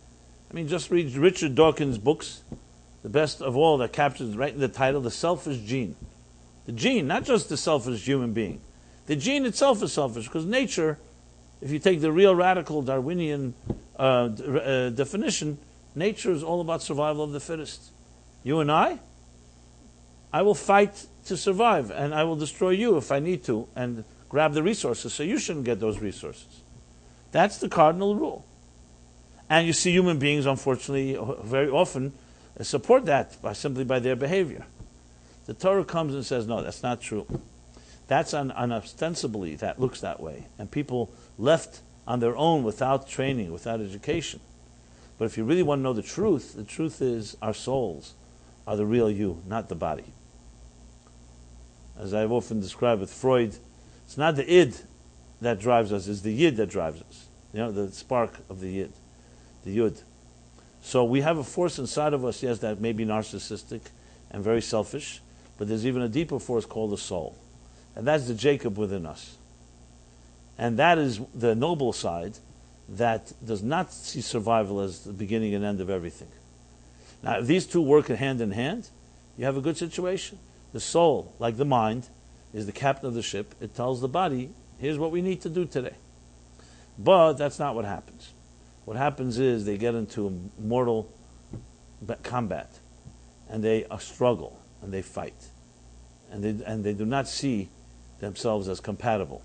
I mean, just read Richard Dawkins' books, the best of all that captures right in the title, The Selfish Gene. The gene, not just the selfish human being. The gene itself is selfish, because nature, if you take the real radical Darwinian definition, nature is all about survival of the fittest. You and I will fight to survive, and I will destroy you if I need to, and grab the resources, so you shouldn't get those resources. That's the cardinal rule. And you see human beings, unfortunately, very often support that simply by their behavior. The Torah comes and says, no, that's not true. That's unostensibly, that looks that way. And people left on their own without training, without education. But if you really want to know the truth is our souls are the real you, not the body. As I've often described with Freud, it's not the id that drives us, it's the yid that drives us. You know, the spark of the yid, the yud. So we have a force inside of us, yes, that may be narcissistic and very selfish, but there's even a deeper force called the soul. And that's the Jacob within us. And that is the noble side that does not see survival as the beginning and end of everything. Now, if these two work hand in hand, you have a good situation. The soul, like the mind, is the captain of the ship. It tells the body, here's what we need to do today. But that's not what happens. What happens is they get into a mortal combat, and they struggle, and they fight. And they do not see themselves as compatible.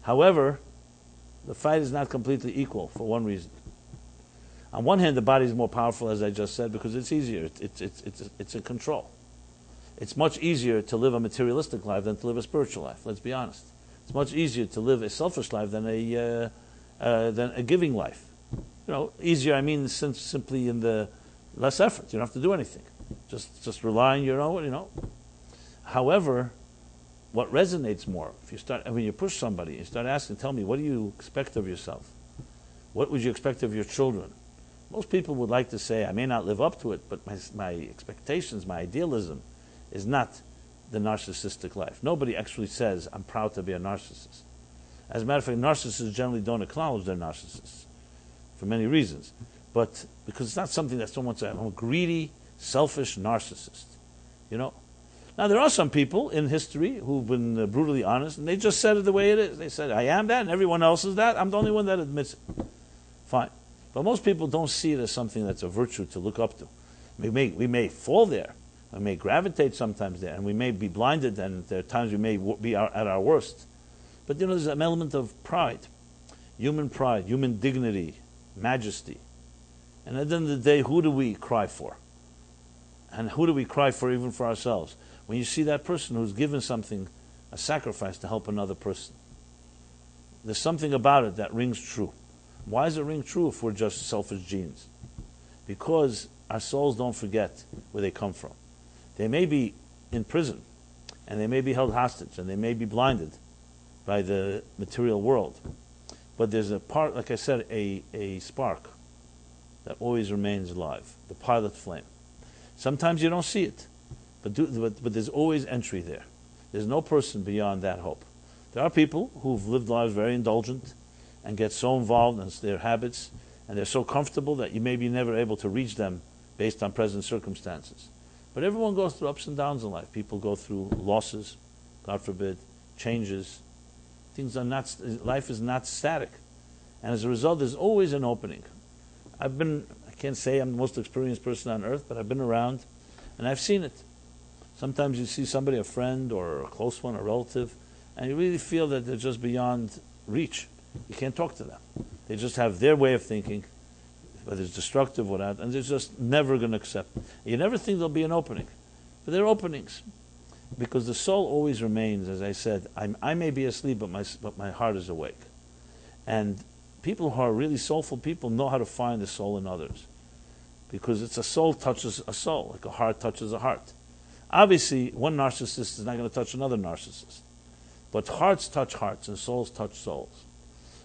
However, the fight is not completely equal for one reason. On one hand, the body is more powerful, as I just said, because it's easier. It's in control. It's much easier to live a materialistic life than to live a spiritual life. Let's be honest. It's much easier to live a selfish life than a giving life. You know, easier. I mean, simply in the less effort. You don't have to do anything. Just rely on your own. You know. However, what resonates more, if you start, when you push somebody, you start asking, tell me, what do you expect of yourself? What would you expect of your children? Most people would like to say, I may not live up to it, but my expectations, my idealism, is not the narcissistic life. Nobody actually says, I'm proud to be a narcissist. As a matter of fact, narcissists generally don't acknowledge they're narcissists, for many reasons. But because it's not something that someone says, I'm a greedy, selfish narcissist. You know? Now, there are some people in history who've been brutally honest, and they just said it the way it is. They said, I am that, and everyone else is that. I'm the only one that admits it. Fine. But most people don't see it as something that's a virtue to look up to. We may fall there. We may gravitate sometimes there, and we may be blinded, and there are times we may be at our worst. But, you know, there's an element of pride, human dignity, majesty. And at the end of the day, who do we cry for? And who do we cry for even for ourselves? When you see that person who's given something, a sacrifice to help another person, there's something about it that rings true. Why does it ring true if we're just selfish genes? Because our souls don't forget where they come from. They may be in prison, and they may be held hostage, and they may be blinded by the material world. But there's a part, like I said, a spark that always remains alive, the pilot flame. Sometimes you don't see it, but there's always entry there. There's no person beyond that hope. There are people who've lived lives very indulgent and get so involved in their habits, and they're so comfortable that you may be never able to reach them based on present circumstances. But everyone goes through ups and downs in life. People go through losses, God forbid, changes. Life is not static. And as a result, there's always an opening. I can't say I'm the most experienced person on earth, but I've been around, and I've seen it. Sometimes you see somebody, a friend or a close one, a relative, and you really feel that they're just beyond reach. You can't talk to them. They just have their way of thinking, whether it's destructive or not, and they're just never going to accept. You never think there'll be an opening. But there are openings. Because the soul always remains, as I said, I may be asleep, but my heart is awake. And people who are really soulful people know how to find the soul in others. Because it's a soul touches a soul, like a heart touches a heart. Obviously, one narcissist is not going to touch another narcissist. But hearts touch hearts and souls touch souls.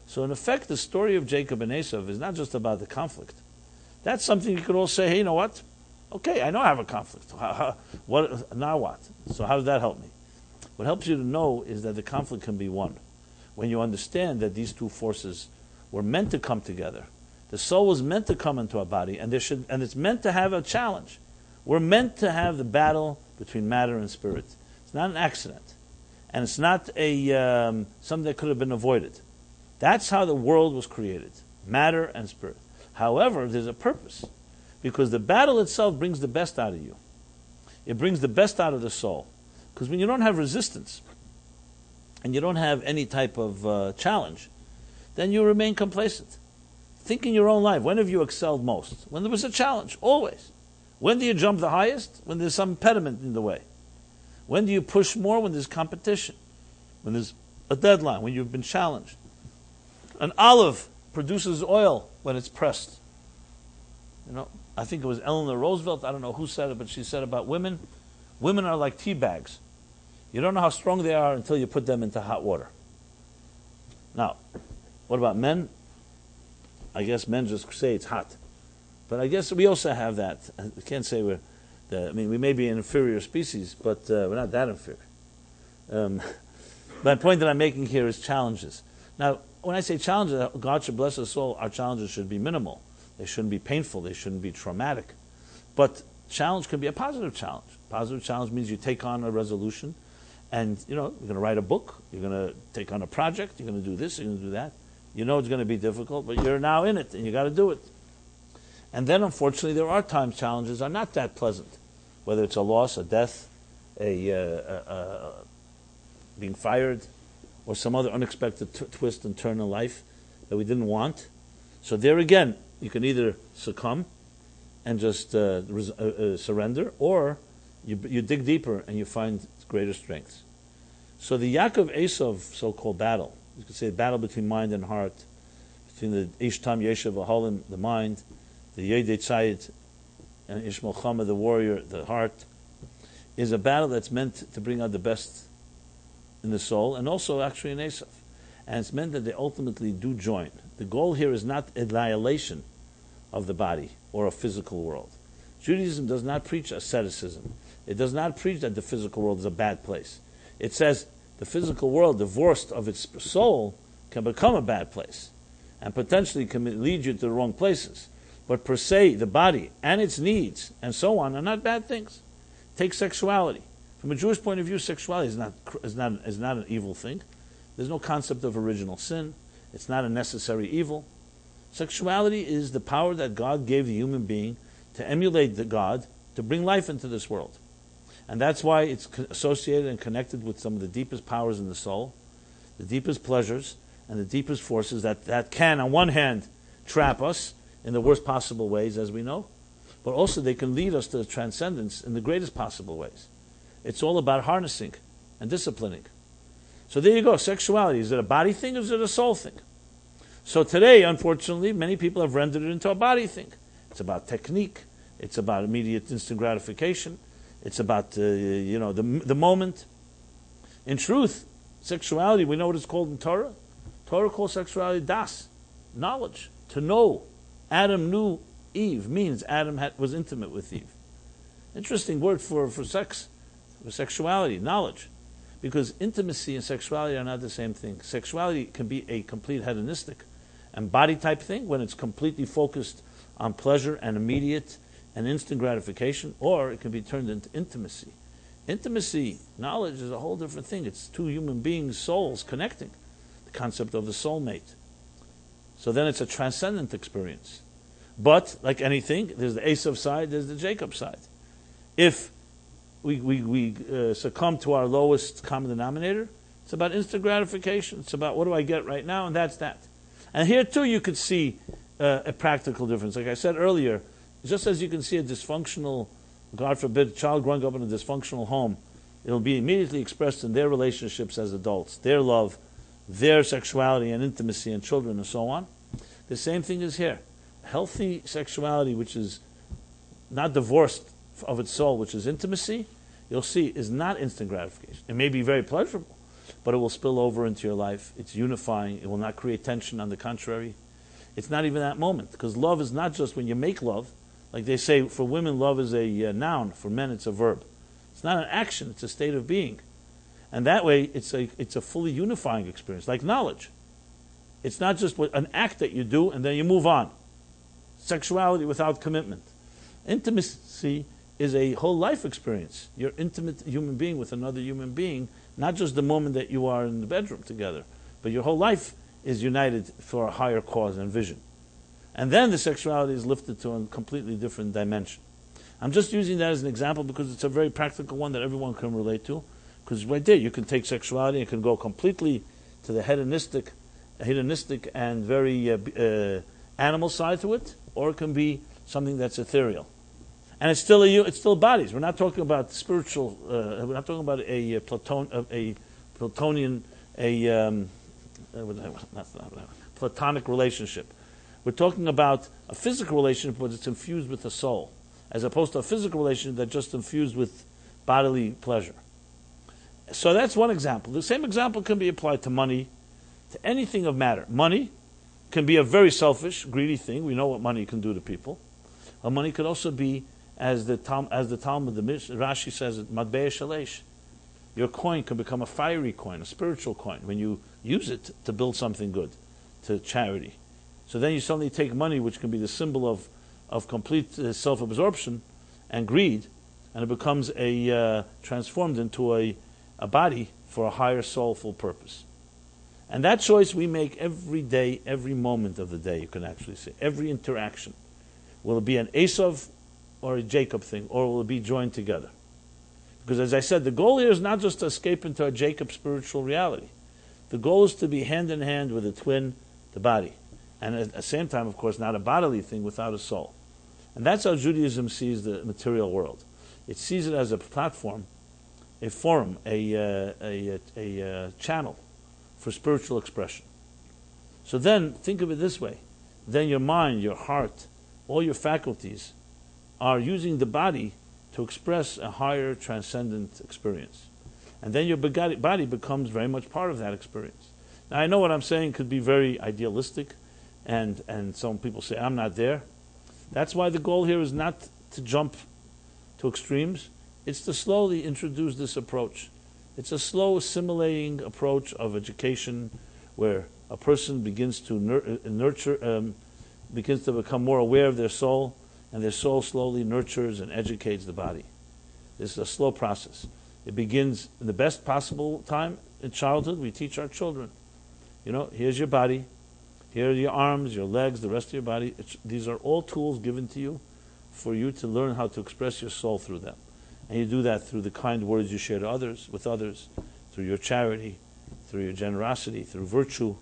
So in effect, the story of Jacob and Esau is not just about the conflict. That's something you could all say, hey, you know what? Okay, I know I have a conflict. Now what? So how does that help me? What helps you to know is that the conflict can be won. When you understand that these two forces were meant to come together. The soul was meant to come into a body, and it's meant to have a challenge. We're meant to have the battle between matter and spirit. It's not an accident. And it's not something that could have been avoided. That's how the world was created, matter and spirit. However, there's a purpose, because the battle itself brings the best out of you. It brings the best out of the soul. Because when you don't have resistance, and you don't have any type of challenge, then you remain complacent. Think in your own life, when have you excelled most? When there was a challenge, always. When do you jump the highest? When there's some impediment in the way. When do you push more? When there's competition. When there's a deadline, when you've been challenged. An olive produces oil when it's pressed. I think it was Eleanor Roosevelt, I don't know who said it, but she said about women, women are like tea bags. You don't know how strong they are until you put them into hot water. Now, what about men? I guess men just say it's hot. But I guess we also have that. We can't say we may be an inferior species, but we're not that inferior. My point that I'm making here is challenges. Now, when I say challenges, God should bless us all, our challenges should be minimal. They shouldn't be painful. They shouldn't be traumatic. But challenge can be a positive challenge. Positive challenge means you take on a resolution, and you're going to write a book, you're going to take on a project, you're going to do this, you're going to do that. You know it's going to be difficult, but you're now in it, and you got to do it. And then, unfortunately, there are times challenges are not that pleasant, whether it's a loss, a death, being fired, or some other unexpected twist and turn in life that we didn't want. So there again, you can either succumb and just surrender, or you dig deeper and you find greater strengths. So the Yaakov Esau so-called battle, you could say battle between mind and heart, between the Ishtam Yeshev Ahalim, the mind, the Yedei Tzayid, and Ishmael Chama, the warrior, the heart, is a battle that's meant to bring out the best in the soul, and also actually in Esau. And it's meant that they ultimately do join. The goal here is not annihilation of the body or a physical world. Judaism does not preach asceticism. It does not preach that the physical world is a bad place. It says the physical world, divorced of its soul, can become a bad place and potentially can lead you to the wrong places. But per se, the body and its needs and so on are not bad things. Take sexuality. From a Jewish point of view, sexuality is not an evil thing. There's no concept of original sin. It's not a necessary evil. Sexuality is the power that God gave the human being to emulate the God, to bring life into this world. And that's why it's associated and connected with some of the deepest powers in the soul, the deepest pleasures, and the deepest forces that can, on one hand, trap us in the worst possible ways, as we know, but also they can lead us to transcendence in the greatest possible ways. It's all about harnessing and disciplining. So there you go, sexuality. Is it a body thing or is it a soul thing? So today, unfortunately, many people have rendered it into a body thing. It's about technique. It's about immediate instant gratification. It's about the moment. In truth, sexuality, we know what it's called in Torah. Torah calls sexuality das, knowledge, to know. Adam knew Eve means Adam was intimate with Eve. Interesting word for sex, for sexuality, knowledge. Because intimacy and sexuality are not the same thing. Sexuality can be a complete hedonistic and body type thing when it's completely focused on pleasure and immediate and instant gratification, or it can be turned into intimacy. Intimacy, knowledge, is a whole different thing. It's two human beings' souls connecting. The concept of the soulmate. So then it's a transcendent experience. But, like anything, there's the Esau side, there's the Jacob side. If we succumb to our lowest common denominator, It's about instant gratification. It's about what do I get right now, and that's that. And here too you could see a practical difference. Like I said earlier, just as you can see a dysfunctional, God forbid, child growing up in a dysfunctional home, it'll be immediately expressed in their relationships as adults, their love, their sexuality and intimacy and children and so on. The same thing is here. Healthy sexuality, which is not divorced of its soul, which is intimacy, you'll see, is not instant gratification. It may be very pleasurable, but it will spill over into your life. It's unifying. It will not create tension. On the contrary, it's not even that moment, because love is not just when you make love. Like they say, for women, love is a noun. For men, it's a verb. It's not an action. It's a state of being. And that way, it's a fully unifying experience, like knowledge. It's not just an act that you do and then you move on. Sexuality without commitment. Intimacy is a whole life experience. You're an intimate human being with another human being, not just the moment that you are in the bedroom together, but your whole life is united for a higher cause and vision. And then the sexuality is lifted to a completely different dimension. I'm just using that as an example because it's a very practical one that everyone can relate to. Because right there, you can take sexuality and can go completely to the hedonistic and very animal side to it, or it can be something that's ethereal. And it's still bodies. We're not talking about spiritual. We're not talking about a platonic relationship. We're talking about a physical relationship, but it's infused with the soul, as opposed to a physical relationship that's just infused with bodily pleasure. So that's one example. The same example can be applied to money, to anything of matter. Money can be a very selfish, greedy thing. We know what money can do to people. But money could also be, as the Talmud, the Rashi says, Matbei Shalesh. Your coin can become a fiery coin, a spiritual coin, when you use it to build something good, to charity. So then you suddenly take money, which can be the symbol of complete self-absorption and greed, and it becomes transformed into a body for a higher soulful purpose. And that choice we make every day, every moment of the day, you can actually say. Every interaction. Will it be an Esav or a Jacob thing, or will it be joined together? Because as I said, the goal here is not just to escape into a Jacob spiritual reality. The goal is to be hand in hand with the twin, the body. And at the same time, of course, not a bodily thing without a soul. And that's how Judaism sees the material world. It sees it as a platform, a forum, a channel for spiritual expression. So then, think of it this way. Then your mind, your heart, all your faculties are using the body to express a higher transcendent experience. And then your body becomes very much part of that experience. Now, I know what I'm saying could be very idealistic, and some people say, I'm not there. That's why the goal here is not to jump to extremes. It's to slowly introduce this approach. It's a slow assimilating approach of education where a person begins to begins to become more aware of their soul, and their soul slowly nurtures and educates the body. This is a slow process. It begins in the best possible time in childhood. We teach our children, here's your body, here are your arms, your legs, the rest of your body. These are all tools given to you for you to learn how to express your soul through them. And you do that through the kind words you share with others, through your charity, through your generosity, through virtue,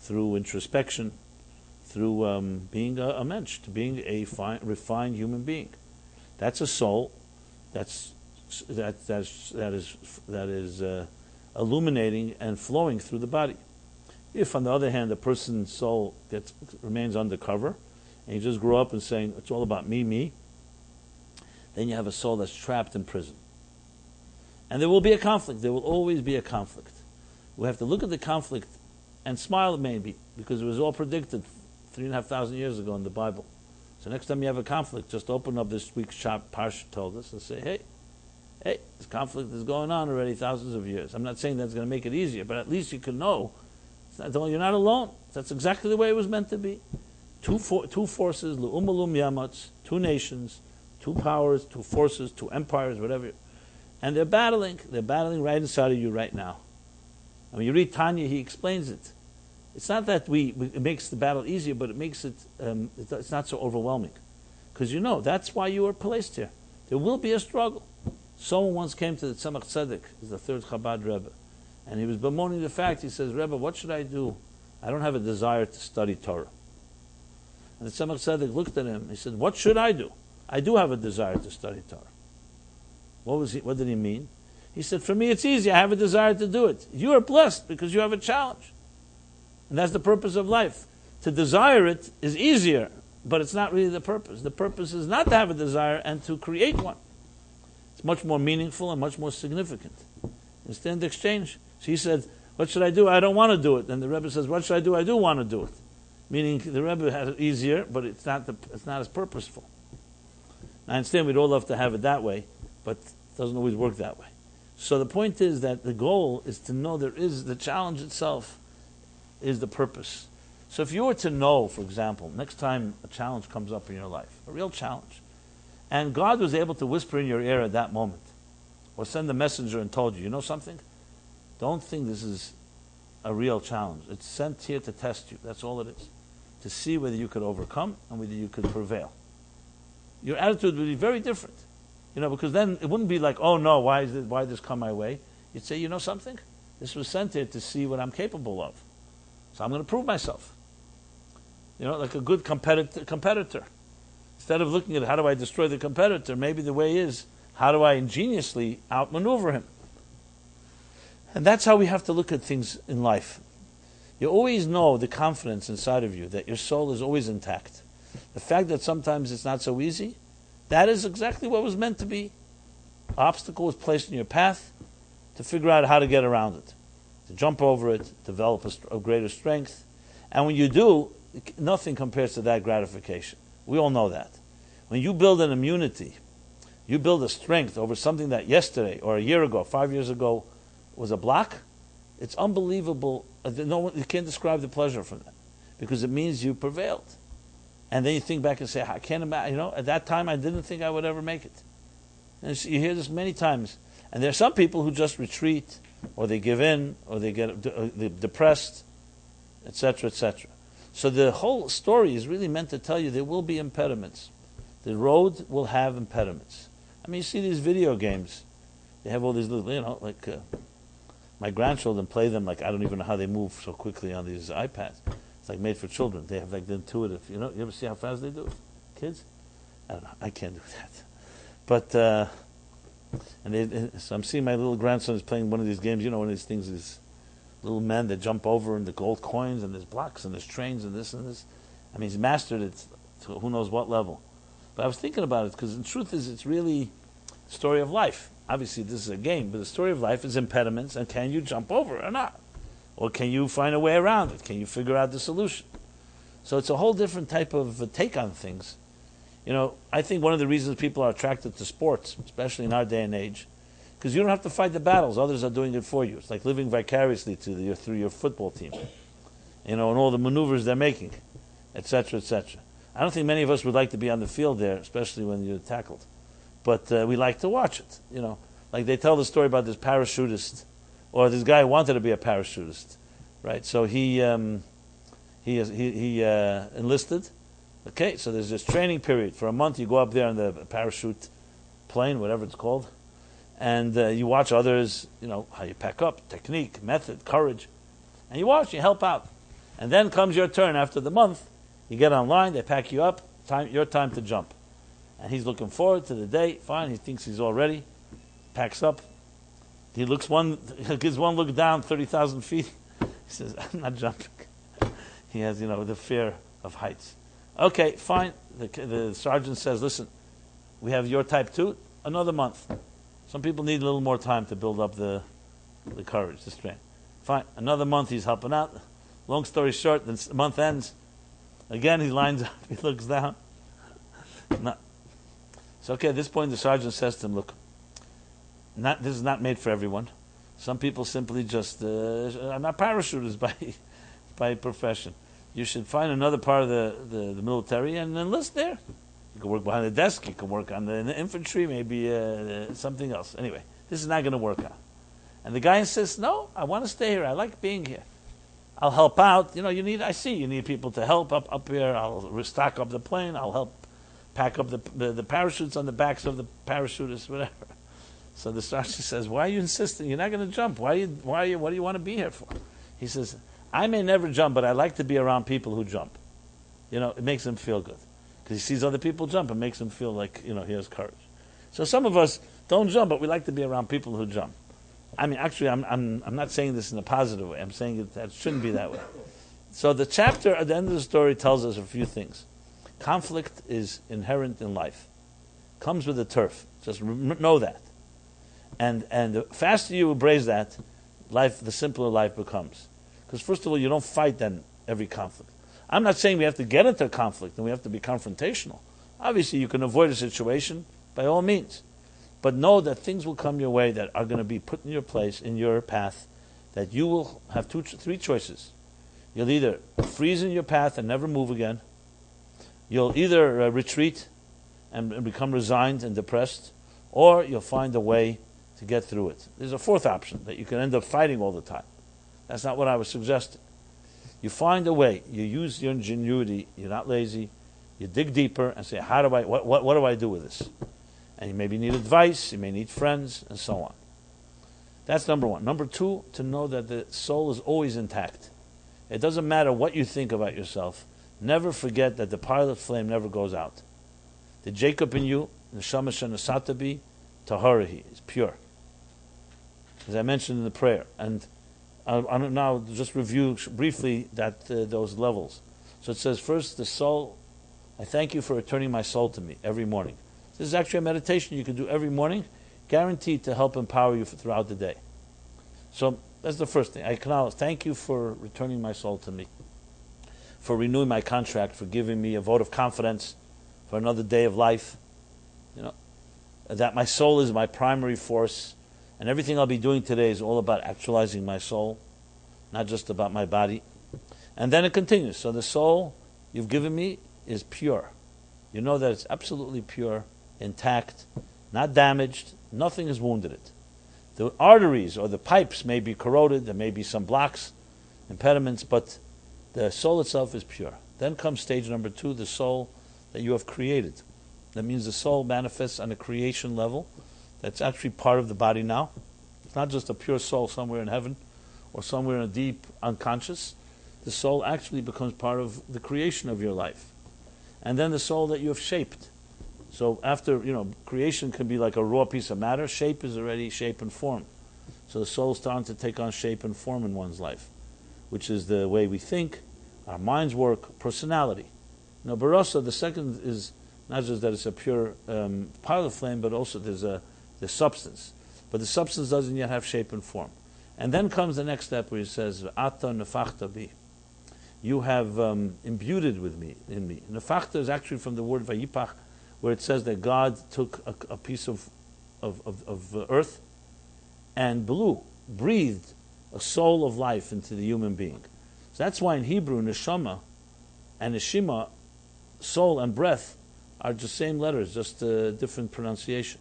through introspection, through being a mensch, to being a refined human being. That's a soul that is illuminating and flowing through the body. If, on the other hand, a person's soul remains undercover, and you just grow up and saying, it's all about me, then you have a soul that's trapped in prison. And there will be a conflict. There will always be a conflict. We have to look at the conflict and smile maybe, because it was all predicted 3,500 years ago in the Bible. So next time you have a conflict, just open up this week's Parsha told us and say, hey, this conflict is going on already thousands of years. I'm not saying that's going to make it easier, but at least you can know you're not alone. That's exactly the way it was meant to be. Two forces, Lu'um Alum Yamats, two nations, two powers, two forces, two empires, whatever. And they're battling. They're battling right inside of you right now. I mean, you read Tanya, he explains it. It's not that it makes the battle easier, but it makes it, it's not so overwhelming. Because that's why you were placed here. There will be a struggle. Someone once came to the Tzemach Tzedek, he's the third Chabad Rebbe, And he was bemoaning the fact, he says, Rebbe, what should I do? I don't have a desire to study Torah. And the Tzemach Tzedek looked at him, he said, what should I do? I do have a desire to study Torah. What did he mean? He said, for me it's easy, I have a desire to do it. You are blessed because you have a challenge. And that's the purpose of life. To desire it is easier, but it's not really the purpose. The purpose is not to have a desire and to create one. It's much more meaningful and much more significant. Understand the exchange? So he said, what should I do? I don't want to do it. And the Rebbe says, what should I do? I do want to do it. Meaning the Rebbe has it easier, but it's not as purposeful. I understand we'd all love to have it that way, but it doesn't always work that way. So the point is that the goal is to know there is, the challenge itself is the purpose. So if you were to know, for example, next time a challenge comes up in your life, a real challenge, and God was able to whisper in your ear at that moment, or send a messenger and told you, you know something? Don't think this is a real challenge. It's sent here to test you. That's all it is. To see whether you could overcome and whether you could prevail. Your attitude would be very different. Because then it wouldn't be like, oh no, why did this come my way? You'd say, you know something? This was sent here to see what I'm capable of. So I'm going to prove myself. Like a good competitor. Instead of looking at how do I destroy the competitor, maybe the way is, how do I ingeniously outmaneuver him? And that's how we have to look at things in life. You always know the confidence inside of you that your soul is always intact. The fact that sometimes it's not so easy, that is exactly what was meant to be. Obstacle was placed in your path to figure out how to get around it, to jump over it, develop a greater strength. And when you do, nothing compares to that gratification. We all know that. When you build an immunity, you build a strength over something that yesterday or a year ago, 5 years ago, was a block, it's unbelievable. You can't describe the pleasure from that, because it means you prevailed. And then you think back and say, I can't imagine, at that time I didn't think I would ever make it. And you hear this many times. And there are some people who just retreat, or they give in, or they get depressed, etc., etc. So the whole story is really meant to tell you there will be impediments. The road will have impediments. I mean, you see these video games. They have all these little, my grandchildren play them like I don't even know how they move so quickly on these iPads. It's like made for children. They have like the intuitive, you ever see how fast they do it? Kids? I don't know. I can't do that. But, so I'm seeing my little grandson is playing one of these games, one of these things, these little men that jump over and the gold coins and there's blocks and there's trains and this and this. I mean, he's mastered it to who knows what level. But I was thinking about it because the truth is it's really a story of life. Obviously this is a game, but the story of life is impediments, and can you jump over it or not? Or can you find a way around it? Can you figure out the solution? So it's a whole different type of take on things. I think one of the reasons people are attracted to sports, especially in our day and age, because you don't have to fight the battles. Others are doing it for you. It's like living vicariously through your football team, and all the maneuvers they're making, etc., etc. I don't think many of us would like to be on the field there, especially when you're tackled. But we like to watch it, Like they tell the story about this parachutist, or this guy who wanted to be a parachutist, right? So he enlisted. Okay, so there's this training period. For a month you go up there in the parachute plane, whatever it's called, and you watch others, how you pack up, technique, method, courage. And you watch, you help out. And then comes your turn after the month. You get online, they pack you up, your time to jump. And he's looking forward to the day. Fine, he thinks he's all ready. Packs up. He gives one look down, 30,000 feet. He says, I'm not jumping. He has, the fear of heights. Okay, fine. The sergeant says, listen, we have your type 2, another month. Some people need a little more time to build up the courage, the strength. Fine, another month he's helping out. Long story short, the month ends. Again, he lines up, he looks down. No. So, okay, at this point, the sergeant says to him, look, this is not made for everyone. Some people simply just are not parachuters by profession. You should find another part of the military and enlist there. You can work behind the desk, you can work on the infantry, maybe something else. Anyway, this is not going to work out. And the guy insists, no, I want to stay here. I like being here. I'll help out. You need people to help up here. I'll stock up the plane. I'll help pack up the parachutes on the backs of the parachutists, whatever. So the Rashi says, why are you insisting? You're not going to jump. What do you want to be here for? He says, I may never jump, but I like to be around people who jump. It makes him feel good. Because he sees other people jump, it makes him feel like, he has courage. So some of us don't jump, but we like to be around people who jump. I mean, actually, I'm not saying this in a positive way. I'm saying that shouldn't be that way. So the chapter at the end of the story tells us a few things. Conflict is inherent in life. Comes with the turf. Just know that. And the faster you embrace that, life, the simpler life becomes. Because first of all, you don't fight then every conflict. I'm not saying we have to get into conflict and we have to be confrontational. Obviously, you can avoid a situation by all means. But know that things will come your way that are going to be put in your place, in your path, that you will have three choices. You'll either freeze in your path and never move again. You'll either retreat and become resigned and depressed, or you'll find a way to get through it. There's a fourth option, that you can end up fighting all the time. That's not what I was suggesting. You find a way. You use your ingenuity. You're not lazy. You dig deeper and say, what do I do with this? And you maybe need advice. You may need friends, and so on. That's number one. Number two, to know that the soul is always intact. It doesn't matter what you think about yourself. Never forget that the pilot flame never goes out. The Jacob in you, neshama shenasatabi, taharahi, is pure. As I mentioned in the prayer. And I'll now just review briefly those levels. So it says, first, the soul, I thank you for returning my soul to me every morning. This is actually a meditation you can do every morning, guaranteed to help empower you throughout the day. So that's the first thing. I acknowledge, thank you for returning my soul to me, for renewing my contract, for giving me a vote of confidence for another day of life. That my soul is my primary force, and everything I'll be doing today is all about actualizing my soul, not just about my body. And then it continues. So the soul you've given me is pure. You know that it's absolutely pure, intact, not damaged, nothing has wounded it. The arteries or the pipes may be corroded, there may be some blocks, impediments, but the soul itself is pure. Then comes stage number two, the soul that you have created. That means the soul manifests on a creation level that's actually part of the body now. It's not just a pure soul somewhere in heaven or somewhere in a deep unconscious. The soul actually becomes part of the creation of your life. And then the soul that you have shaped. So after, creation can be like a raw piece of matter. Shape is already shape and form. So the soul is starting to take on shape and form in one's life, which is the way we think, our minds work, personality. Barasa, the second is not just that it's a pure pilot flame, but also there's substance. But the substance doesn't yet have shape and form. And then comes the next step where he says, Ata nefachta bi. You have imbued it in me. Nefachta is actually from the word vayipach, where it says that God took a piece of earth and breathed a soul of life into the human being. So that's why in Hebrew, neshama and neshima, soul and breath, are the same letters, just a different pronunciation.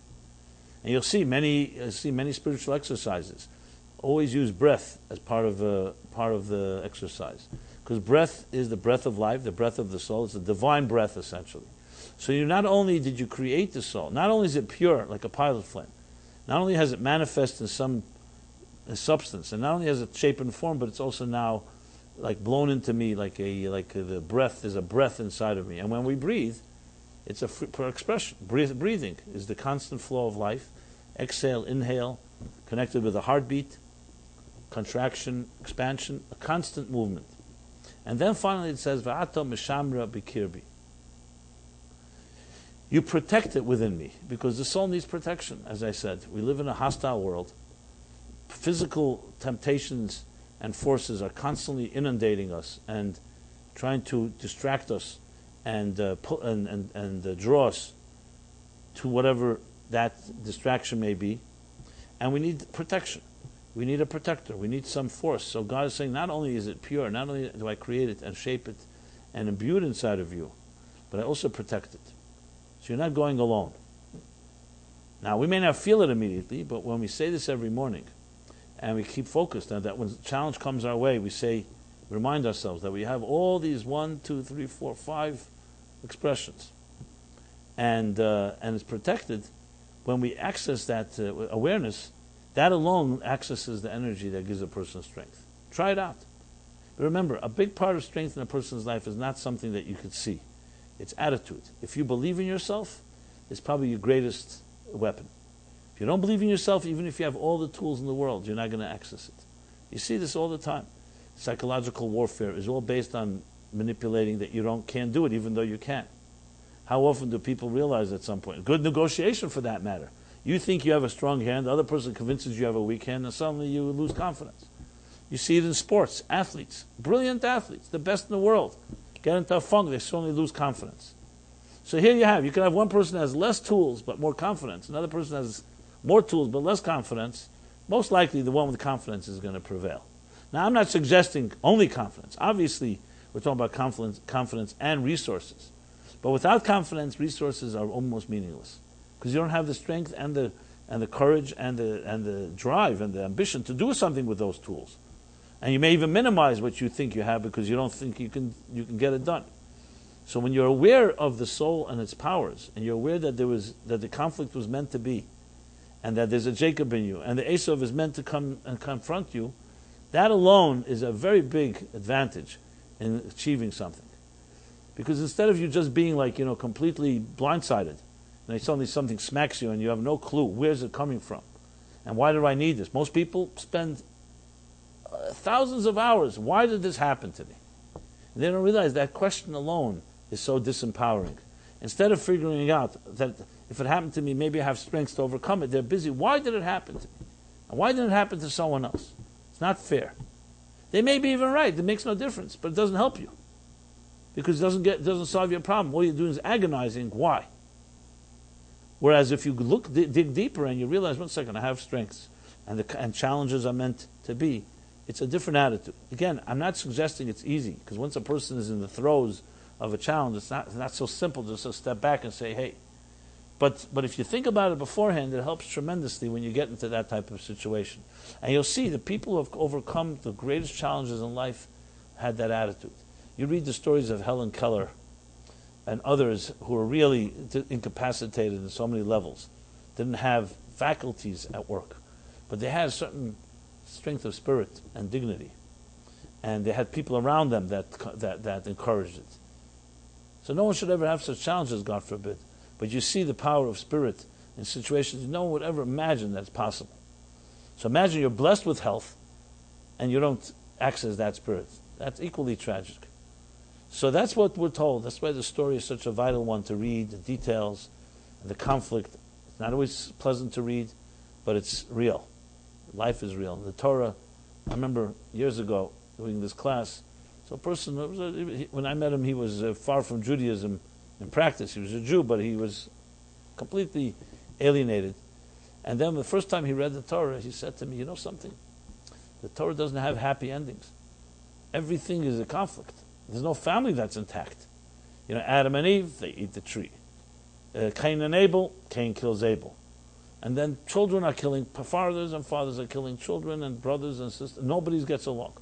And you'll see many spiritual exercises always use breath as part of the exercise, because breath is the breath of life, the breath of the soul. It's a divine breath, essentially. So not only did you create the soul, not only is it pure like a pilot flame, not only has it manifest in some substance, and not only has it shape and form, but it's also now like blown into me like the breath. There's a breath inside of me, and when we breathe, it's a free expression. Breathing is the constant flow of life. Exhale, inhale, connected with a heartbeat, contraction, expansion, a constant movement. And then finally it says, Va'ato mishamra bikirbi. You protect it within me, because the soul needs protection, as I said. We live in a hostile world. Physical temptations and forces are constantly inundating us and trying to distract us and draw us to whatever that distraction may be. And we need protection. We need a protector. We need some force. So God is saying, not only is it pure, not only do I create it and shape it and imbue it inside of you, but I also protect it. So you're not going alone. Now, we may not feel it immediately, but when we say this every morning, and we keep focused on that, when the challenge comes our way, we remind ourselves that we have all these 1, 2, 3, 4, 5 expressions, and it's protected. when we access that awareness, that alone accesses the energy that gives a person strength. Try it out. But remember, a big part of strength in a person's life is not something that you could see. It's attitude. If you believe in yourself, it's probably your greatest weapon. If you don't believe in yourself, even if you have all the tools in the world, you're not going to access it. You see this all the time. Psychological warfare is all based on manipulating that you can't do it, even though you can. How often do people realize at some point? Good negotiation, for that matter. You think you have a strong hand, the other person convinces you have a weak hand, and suddenly you lose confidence. You see it in sports. Athletes, brilliant athletes, the best in the world, get into a funk, they suddenly lose confidence. So here you can have one person that has less tools but more confidence, another person has more tools but less confidence. Most likely the one with confidence is going to prevail. Now, I'm not suggesting only confidence. Obviously, we're talking about confidence and resources. But without confidence, resources are almost meaningless, because you don't have the strength and the courage and the drive and the ambition to do something with those tools. And you may even minimize what you think you have because you don't think you can get it done. So when you're aware of the soul and its powers, and you're aware that the conflict was meant to be, and that there's a Jacob in you, and the Esav is meant to come and confront you, that alone is a very big advantage in achieving something. Because instead of you just being completely blindsided, and suddenly something smacks you and you have no clue, where's it coming from? And why do I need this? Most people spend thousands of hours. Why did this happen to me? And they don't realize that question alone is so disempowering. Instead of figuring out that if it happened to me, maybe I have strength to overcome it, they're busy. Why did it happen to me? And why didn't it happen to someone else? It's not fair. They may be even right. It makes no difference, but it doesn't help you, because it doesn't solve your problem. All you're doing is agonizing why. Whereas if you dig deeper and you realize, 1 second, I have strengths, and challenges are meant to be, it's a different attitude. Again, I'm not suggesting it's easy, because once a person is in the throes of a challenge, it's not so simple just to step back and say, hey. But if you think about it beforehand, it helps tremendously when you get into that type of situation. And you'll see the people who have overcome the greatest challenges in life had that attitude. You read the stories of Helen Keller and others who were really incapacitated in so many levels, didn't have faculties at work, but they had a certain strength of spirit and dignity, and they had people around them that encouraged it. So no one should ever have such challenges, God forbid. But you see the power of spirit in situations no one would ever imagine that's possible. So imagine you're blessed with health, and you don't access that spirit. That's equally tragic. So that's what we're told. That's why the story is such a vital one to read, the details, the conflict. It's not always pleasant to read, but it's real. Life is real. The Torah, I remember years ago doing this class, so a person, when I met him, he was far from Judaism in practice. He was a Jew, but he was completely alienated. And then the first time he read the Torah, he said to me, you know something? The Torah doesn't have happy endings. Everything is a conflict. There's no family that's intact. Adam and Eve, they eat the tree. Cain and Abel, Cain kills Abel. And then children are killing fathers, and fathers are killing children, and brothers and sisters. Nobody gets along.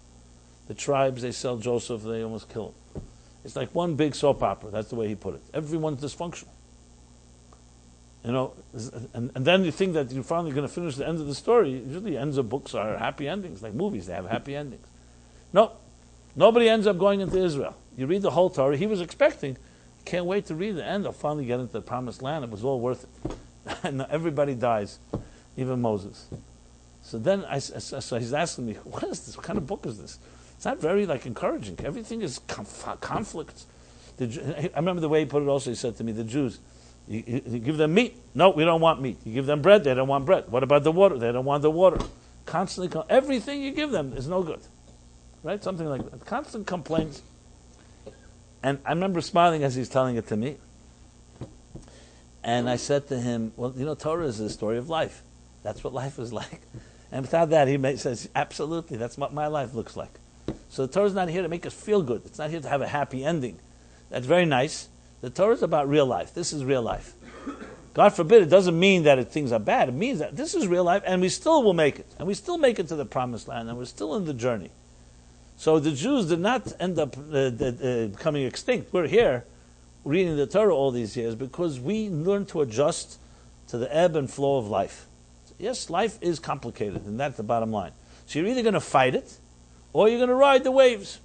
The tribes, they sell Joseph, they almost kill him. It's like one big soap opera. That's the way he put it. Everyone's dysfunctional. And then you think that you're finally going to finish the end of the story. Usually ends of books are happy endings, like movies. They have happy endings. No. Nobody ends up going into Israel. You read the whole Torah. He was expecting, can't wait to read the end. I'll finally get into the promised land. It was all worth it. And everybody dies, even Moses. So then so he's asking me, what is this? What kind of book is this? It's not very encouraging. Everything is conflicts. I remember the way he put it also. He said to me, the Jews, you give them meat. No, we don't want meat. You give them bread. They don't want bread. What about the water? They don't want the water. Constantly, everything you give them is no good. Right? Something like that. Constant complaints. And I remember smiling as he's telling it to me. And I said to him, well, Torah is the story of life. That's what life is like. And without that, he says, absolutely, that's what my life looks like. So the Torah is not here to make us feel good. It's not here to have a happy ending. That's very nice. The Torah is about real life. This is real life. God forbid, it doesn't mean that things are bad. It means that this is real life, and we still will make it. And we still make it to the promised land, and we're still in the journey. So the Jews did not end up becoming extinct. We're here reading the Torah all these years because we learned to adjust to the ebb and flow of life. Yes, life is complicated, and that's the bottom line. So you're either going to fight it, or you're going to ride the waves.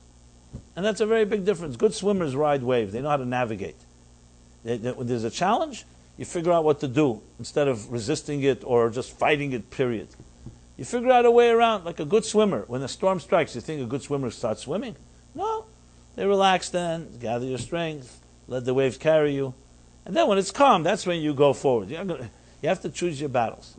And that's a very big difference. Good swimmers ride waves. They know how to navigate. When there's a challenge, you figure out what to do instead of resisting it or just fighting it, period. You figure out a way around, like a good swimmer. When a storm strikes, you think a good swimmer starts swimming? No. They relax then, gather your strength, let the waves carry you. And then when it's calm, that's when you go forward. You have to choose your battles.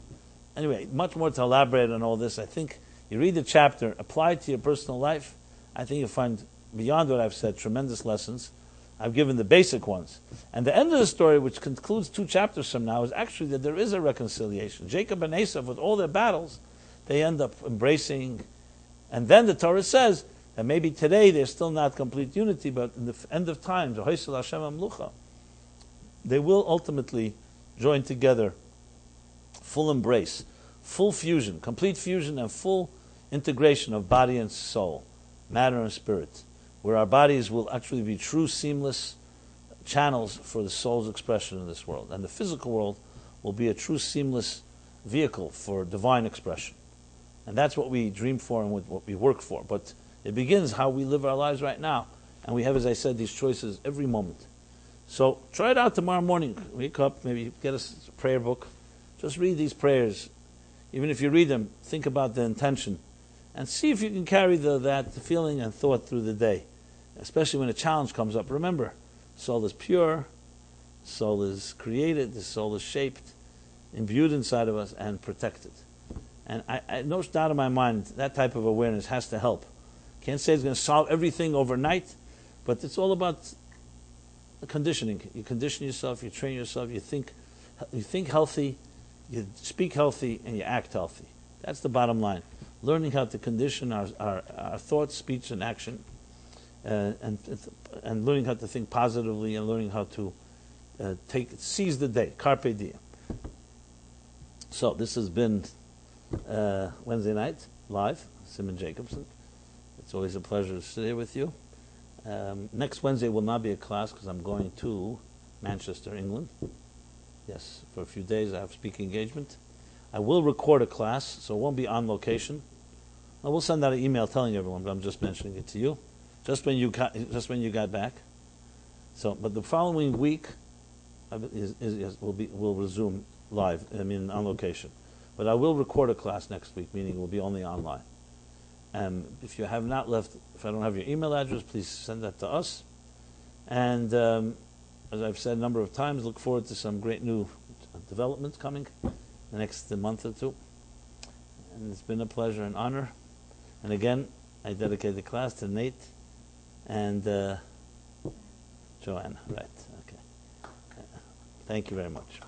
Anyway, much more to elaborate on all this. I think you read the chapter, apply it to your personal life. I think you'll find, beyond what I've said, tremendous lessons. I've given the basic ones. And the end of the story, which concludes 2 chapters from now, is actually that there is a reconciliation. Jacob and Esau, with all their battles, they end up embracing. And then the Torah says that maybe today there's still not complete unity, but in the end of time, they will ultimately join together, full embrace, full fusion, complete fusion and full integration of body and soul, matter and spirit, where our bodies will actually be true seamless channels for the soul's expression in this world. And the physical world will be a true seamless vehicle for divine expression. And that's what we dream for and what we work for. But it begins how we live our lives right now. And we have, as I said, these choices every moment. So try it out tomorrow morning. Wake up, maybe get a prayer book. Just read these prayers. Even if you read them, think about the intention. And see if you can carry that feeling and thought through the day. Especially when a challenge comes up. Remember, soul is pure, soul is created, the soul is shaped, imbued inside of us, and protected. And I no doubt in my mind, that type of awareness has to help. Can't say it's going to solve everything overnight, but it's all about conditioning. You condition yourself, you train yourself, you think healthy, you speak healthy, and you act healthy. That's the bottom line. Learning how to condition our thoughts, speech, and action, and learning how to think positively, and learning how to seize the day, carpe diem. So this has been Wednesday night, live, Simon Jacobson. It's always a pleasure to sit here with you. Next Wednesday will not be a class because I'm going to Manchester, England. Yes, for a few days I have speaking engagement. I will record a class, so it won't be on location. I will send out an email telling everyone, but I'm just mentioning it to you, just when you got back. So, but the following week will resume live. I mean, on location. But I will record a class next week, meaning it will be only online. If you have not left, if I don't have your email address, please send that to us. And as I've said a number of times, look forward to some great new developments coming the next month or two. And it's been a pleasure and honor. And again, I dedicate the class to Nate and Joanna. Right. Okay. Thank you very much.